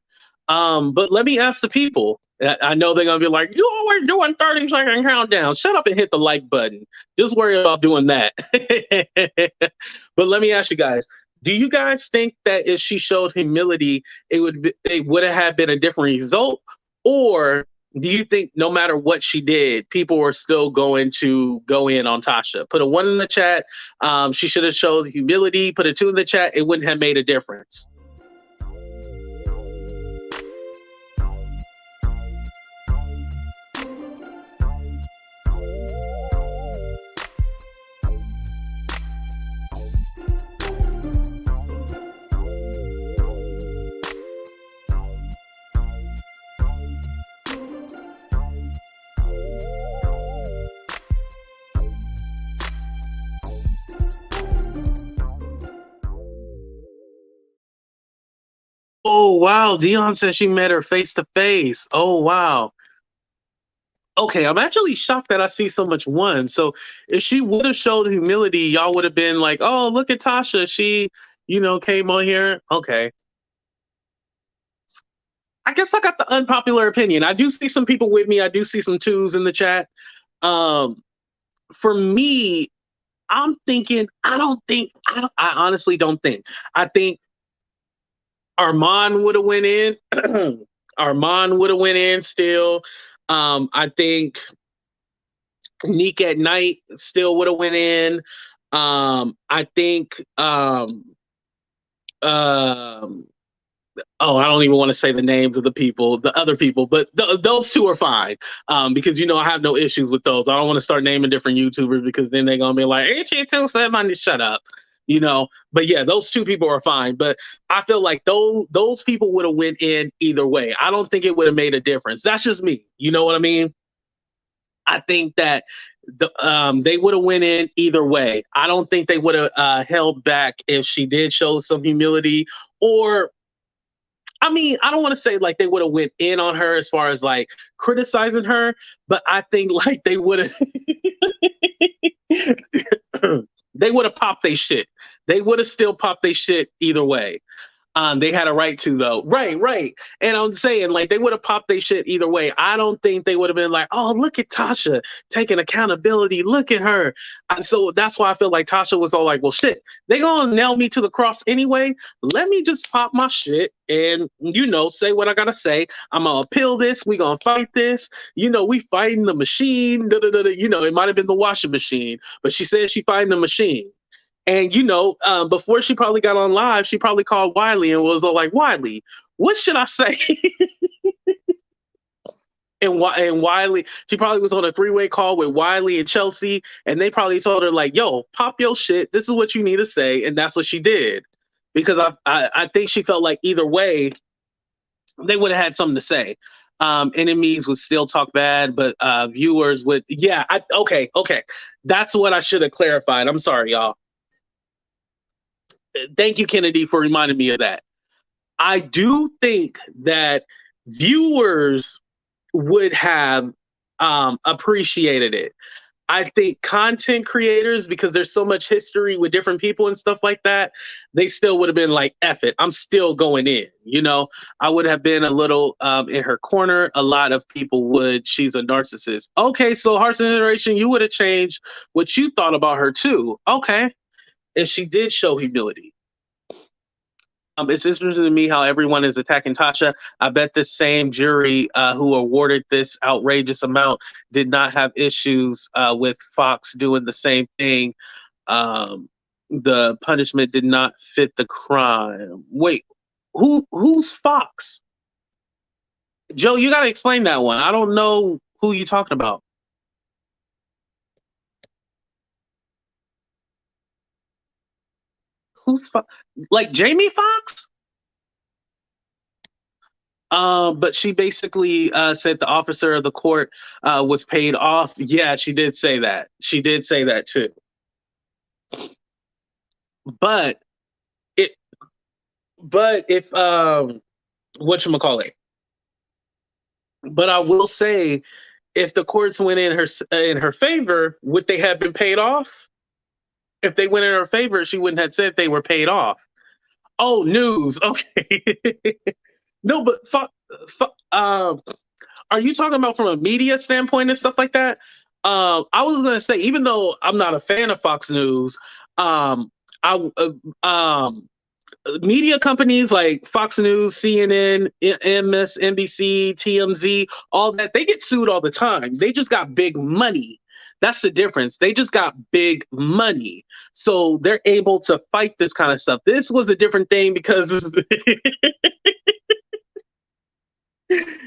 But let me ask the people. I know they're going to be like, you always doing 30-second countdown. Shut up and hit the like button. Just worry about doing that. But let me ask you guys, do you guys think that if she showed humility, it would have been a different result? Or do you think no matter what she did, people were still going to go in on Tasha? Put a 1 in the chat. She should have showed humility. Put a 2 in the chat. It wouldn't have made a difference. Oh, wow. Dion said she met her face to face. Oh, wow. Okay, I'm actually shocked that I see so much 1. So if she would have showed humility, y'all would have been like, oh, look at Tasha. She, came on here. Okay. I guess I got the unpopular opinion. I do see some people with me. I do see some 2s in the chat. For me, I'm thinking, I honestly don't think. I think Armand would have went in. Armand would have went in still. I think Neek at Night still would have went in. I think oh, I don't even want to say the names of the other people, but those two are fine. Because I have no issues with those. I don't want to start naming different YouTubers because then they're gonna be like, HT2 said I need to shut up. But yeah, those two people are fine. But I feel like those people would have went in either way. I don't think it would have made a difference. That's just me. You know what I mean? I think that they would have went in either way. I don't think they would have held back if she did show some humility, or I mean, I don't want to say like they would have went in on her as far as like criticizing her, but I think like they would have they would have popped their shit. They would have still popped their shit either way. They had a right to, though. Right. And I'm saying, like, they would have popped their shit either way. I don't think they would have been like, oh, look at Tasha taking accountability. Look at her. And so that's why I feel like Tasha was all like, well, shit, they gonna nail me to the cross anyway. Let me just pop my shit and, say what I gotta say. I'm gonna appeal this. We gonna fight this. We fighting the machine. It might have been the washing machine, but she said she fighting the machine. And, before she probably got on live, she probably called Wiley and was all like, Wiley, what should I say? and Wiley, she probably was on a 3-way call with Wiley and Chelsea. And they probably told her like, yo, pop your shit. This is what you need to say. And that's what she did. Because I think she felt like either way, they would have had something to say. Enemies would still talk bad, but viewers would. Yeah. Okay. That's what I should have clarified. I'm sorry, y'all. Thank you, Kennedy, for reminding me of that. I do think that viewers would have appreciated it. I think content creators, because there's so much history with different people and stuff like that, they still would have been like, F it, I'm still going in. I would have been a little in her corner. A lot of people would. She's a narcissist. Okay, so Hearts and Generation, you would have changed what you thought about her too. Okay. If she did show humility. It's interesting to me how everyone is attacking Tasha. I bet the same jury who awarded this outrageous amount did not have issues with Fox doing the same thing. The punishment did not fit the crime. Wait, who's Fox? Joe, you got to explain that one. I don't know who you're talking about. Who's like Jamie Foxx? But she basically said the officer of the court was paid off. Yeah, she did say that. She did say that too. But if whatchamacallit? But I will say, if the courts went in her favor, would they have been paid off? If they went in her favor, she wouldn't have said they were paid off. Oh, news. Okay. No, but are you talking about from a media standpoint and stuff like that? I was going to say, even though I'm not a fan of Fox News, media companies like Fox News, CNN, MSNBC, TMZ, all that, they get sued all the time. They just got big money. That's the difference. They just got big money. So they're able to fight this kind of stuff. This was a different thing because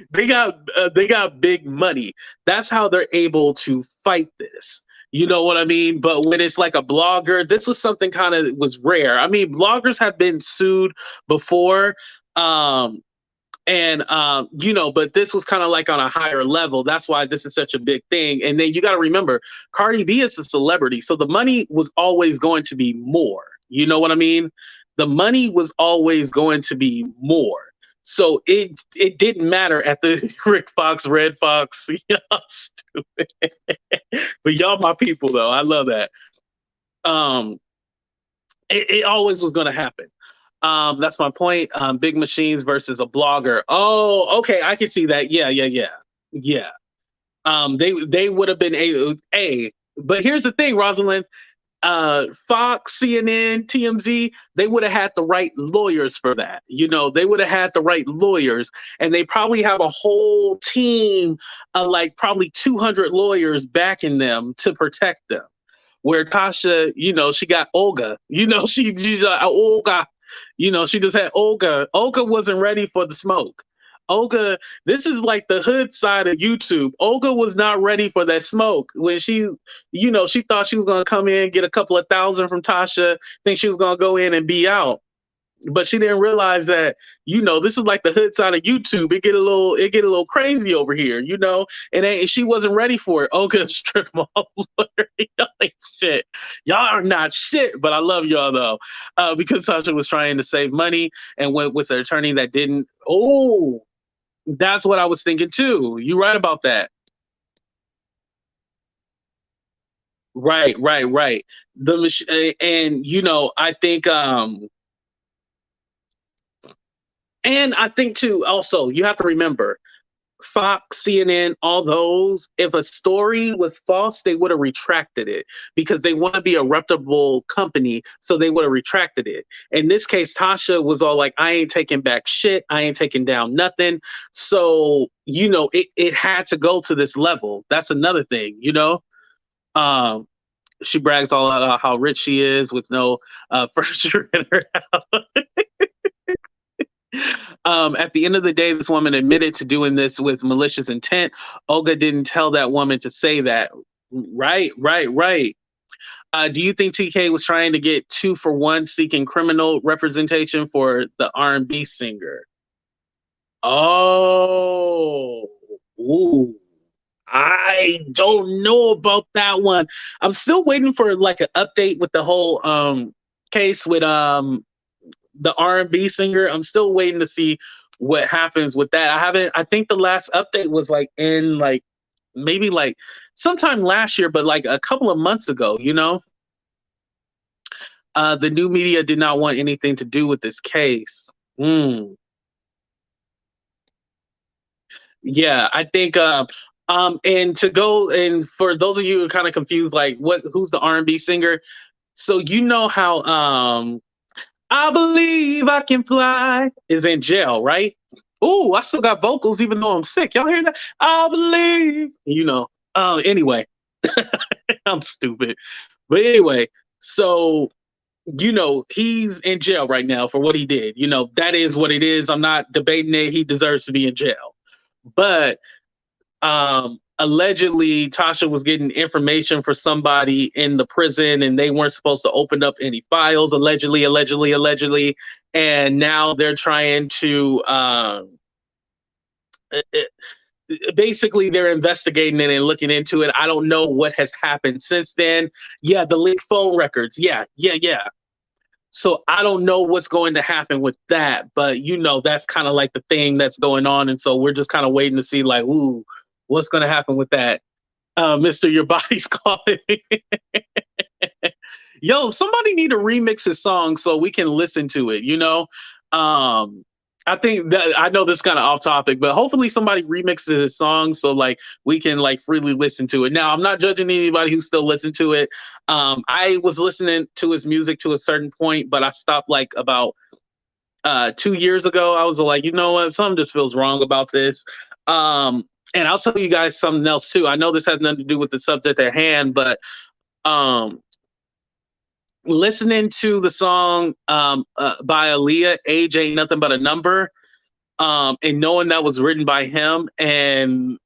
they got big money. That's how they're able to fight this. You know what I mean? But when it's like a blogger, this was something kind of was rare. I mean, bloggers have been sued before. But this was kind of like on a higher level. That's why this is such a big thing. And then you got to remember, Cardi B is a celebrity. So the money was always going to be more. You know what I mean? The money was always going to be more. So it didn't matter at the Rick Fox, Red Fox. Y'all stupid. But y'all my people, though. I love that. It always was going to happen. That's my point. Big machines versus a blogger. Oh, okay. I can see that. Yeah. They would have been a. But here's the thing, Rosalind. Fox, CNN, TMZ, they would have had the right lawyers for that. They would have had the right lawyers, and they probably have a whole team of like probably 200 lawyers backing them to protect them. Where Tasha, she got Olga, she got Olga. You know, she just had Olga. Olga wasn't ready for the smoke. Olga, this is like the hood side of YouTube. Olga was not ready for that smoke when she, you know, she thought she was going to come in, get a couple of thousand from Tasha, think she was going to go in and be out. But she didn't realize that, you know, this is like the hood side of YouTube. It get a little crazy over here, you know, and she wasn't ready for it. Olga strip mall. Y'all ain't shit. Y'all are not shit, but I love y'all though, because Tasha was trying to save money and went with an attorney that didn't. Oh, that's what I was thinking too. You're right about that. Right, right, right. And you know, I think and I think too, also, you have to remember Fox, CNN, all those, if a story was false, they would have retracted it because they want to be a reputable company. So they would have retracted it. In this case, Tasha was all like, I ain't taking back shit. I ain't taking down nothing. So, you know, it had to go to this level. That's another thing, you know? Um, she brags all about how rich she is with no furniture in her house. At the end of the day, this woman admitted to doing this with malicious intent. Olga didn't tell that woman to say that. Right, right, right. Do you think TK was trying to get 2-for-1 seeking criminal representation for the R&B singer? Oh, ooh. I don't know about that one. I'm still waiting for like an update with the whole case with the R&B singer. I'm still waiting to see what happens with that. I think the last update was like in like maybe like sometime last year, but like a couple of months ago, you know. The new media did not want anything to do with this case. Yeah, I think and to go, and for those of you who are kind of confused, like who's the R&B singer? So you know how I believe I can fly is in jail, right? Ooh, I still got vocals even though I'm sick. Y'all hear that? I believe, you know. Anyway, I'm stupid. But anyway, so you know, he's in jail right now for what he did. You know, that is what it is. I'm not debating it. He deserves to be in jail. But allegedly Tasha was getting information for somebody in the prison and they weren't supposed to open up any files, allegedly, and now they're trying to basically they're investigating it and looking into it. I don't know what has happened since then. Yeah, the leaked phone records. Yeah. So I don't know what's going to happen with that, but you know, that's kind of like the thing that's going on. And so we're just kind of waiting to see like, ooh, what's going to happen with that? Mr. Your Body's Calling Me. Yo, somebody need to remix his song so we can listen to it, you know? I think that I know this is kind of off topic, but hopefully somebody remixes his song so like we can like freely listen to it. Now, I'm not judging anybody who still listen to it. I was listening to his music to a certain point, but I stopped like about 2 years ago. I was like, you know what? Something just feels wrong about this. And I'll tell you guys something else too. I know this has nothing to do with the subject at hand, but listening to the song by Aaliyah, Age Ain't Nothing But a Number, and knowing that was written by him, and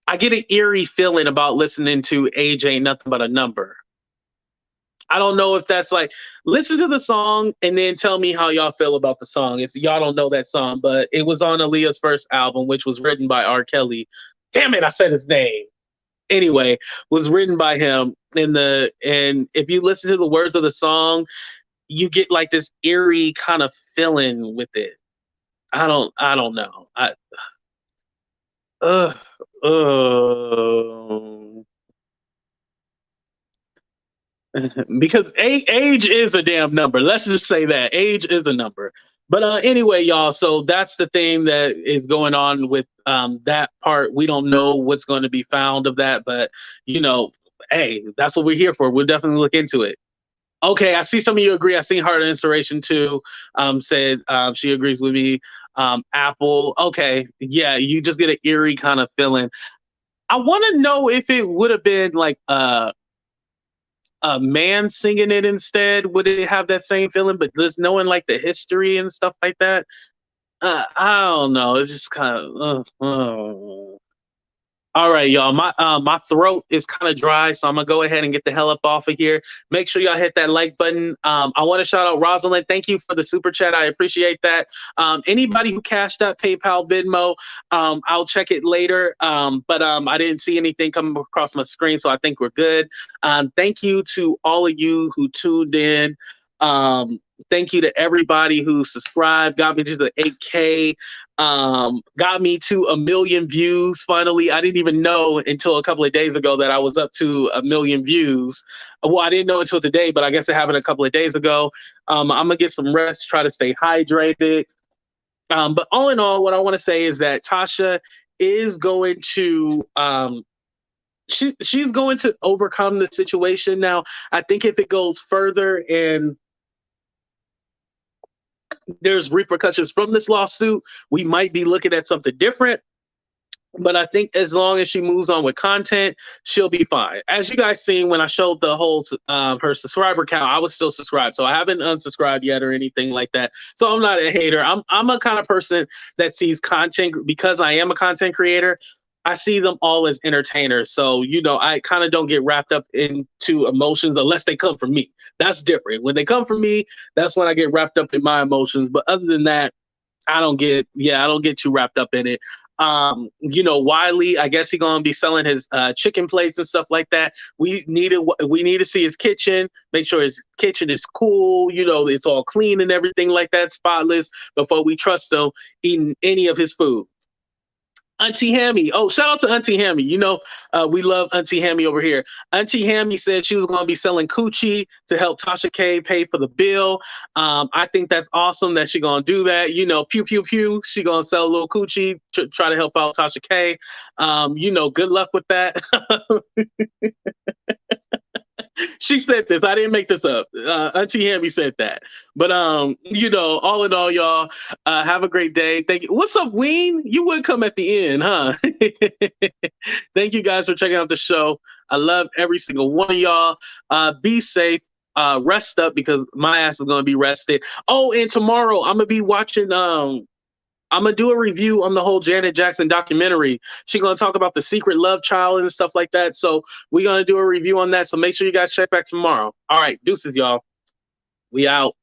I get an eerie feeling about listening to Age Ain't Nothing But a Number. I don't know if that's like, listen to the song and then tell me how y'all feel about the song. If y'all don't know that song, but it was on Aaliyah's first album, which was written by R. Kelly. Damn it, I said his name. Anyway, was written by him. And if you listen to the words of the song, you get like this eerie kind of feeling with it. I don't know. Uh, because age is a damn number. Let's just say that age is a number. But anyway, y'all, so that's the thing that is going on with that part. We don't know what's going to be found of that, but you know, hey, that's what we're here for. We'll definitely look into it. Okay, I see some of you agree. I seen Heart of Inspiration too. Said she agrees with me. Apple. Okay, yeah, you just get an eerie kind of feeling. I want to know if it would have been like a man singing it instead, would it have that same feeling? But just knowing like the history and stuff like that, I don't know. It's just kind of. All right, y'all. My throat is kind of dry, so I'm gonna go ahead and get the hell up off of here. Make sure y'all hit that like button. I want to shout out Rosalind. Thank you for the super chat. I appreciate that. Anybody who cashed out PayPal, Venmo, I'll check it later. But I didn't see anything come across my screen, so I think we're good. Thank you to all of you who tuned in. Thank you to everybody who subscribed, got me to the 8K. Got me to 1 million views finally. I didn't even know until a couple of days ago that I was up to 1 million views. Well, I didn't know until today, but I guess it happened a couple of days ago. I'm gonna get some rest, try to stay hydrated. But all in all, what I want to say is that Tasha is going to she's going to overcome the situation. Now, I think if it goes further and there's repercussions from this lawsuit, we might be looking at something different. But I think as long as she moves on with content, she'll be fine. As you guys seen when I showed the whole her subscriber count, I was still subscribed, so I haven't unsubscribed yet or anything like that. So I'm not a hater. I'm a kind of person that sees content, because I am a content creator. I see them all as entertainers. So, I kind of don't get wrapped up into emotions unless they come from me. That's different. When they come from me, that's when I get wrapped up in my emotions. But other than that, I don't get too wrapped up in it. Wiley, I guess he's gonna be selling his chicken plates and stuff like that. We need to see his kitchen, make sure his kitchen is cool, it's all clean and everything like that, spotless, before we trust him eating any of his food. Auntie Hammy. Oh, shout out to Auntie Hammy. We love Auntie Hammy over here. Auntie Hammy said she was going to be selling coochie to help Tasha K pay for the bill. I think that's awesome that she's going to do that. Pew, pew, pew. She going to sell a little coochie to try to help out Tasha K. Good luck with that. She said this. I didn't make this up. Auntie Hammy said that. But all in all, y'all, have a great day. Thank you. What's up, Ween? You would come at the end, huh? Thank you guys for checking out the show. I love every single one of y'all. Be safe. Rest up, because my ass is gonna be rested. Oh, and tomorrow I'm gonna be watching. I'm going to do a review on the whole Janet Jackson documentary. She's going to talk about the secret love child and stuff like that. So we're going to do a review on that. So make sure you guys check back tomorrow. All right. Deuces, y'all. We out.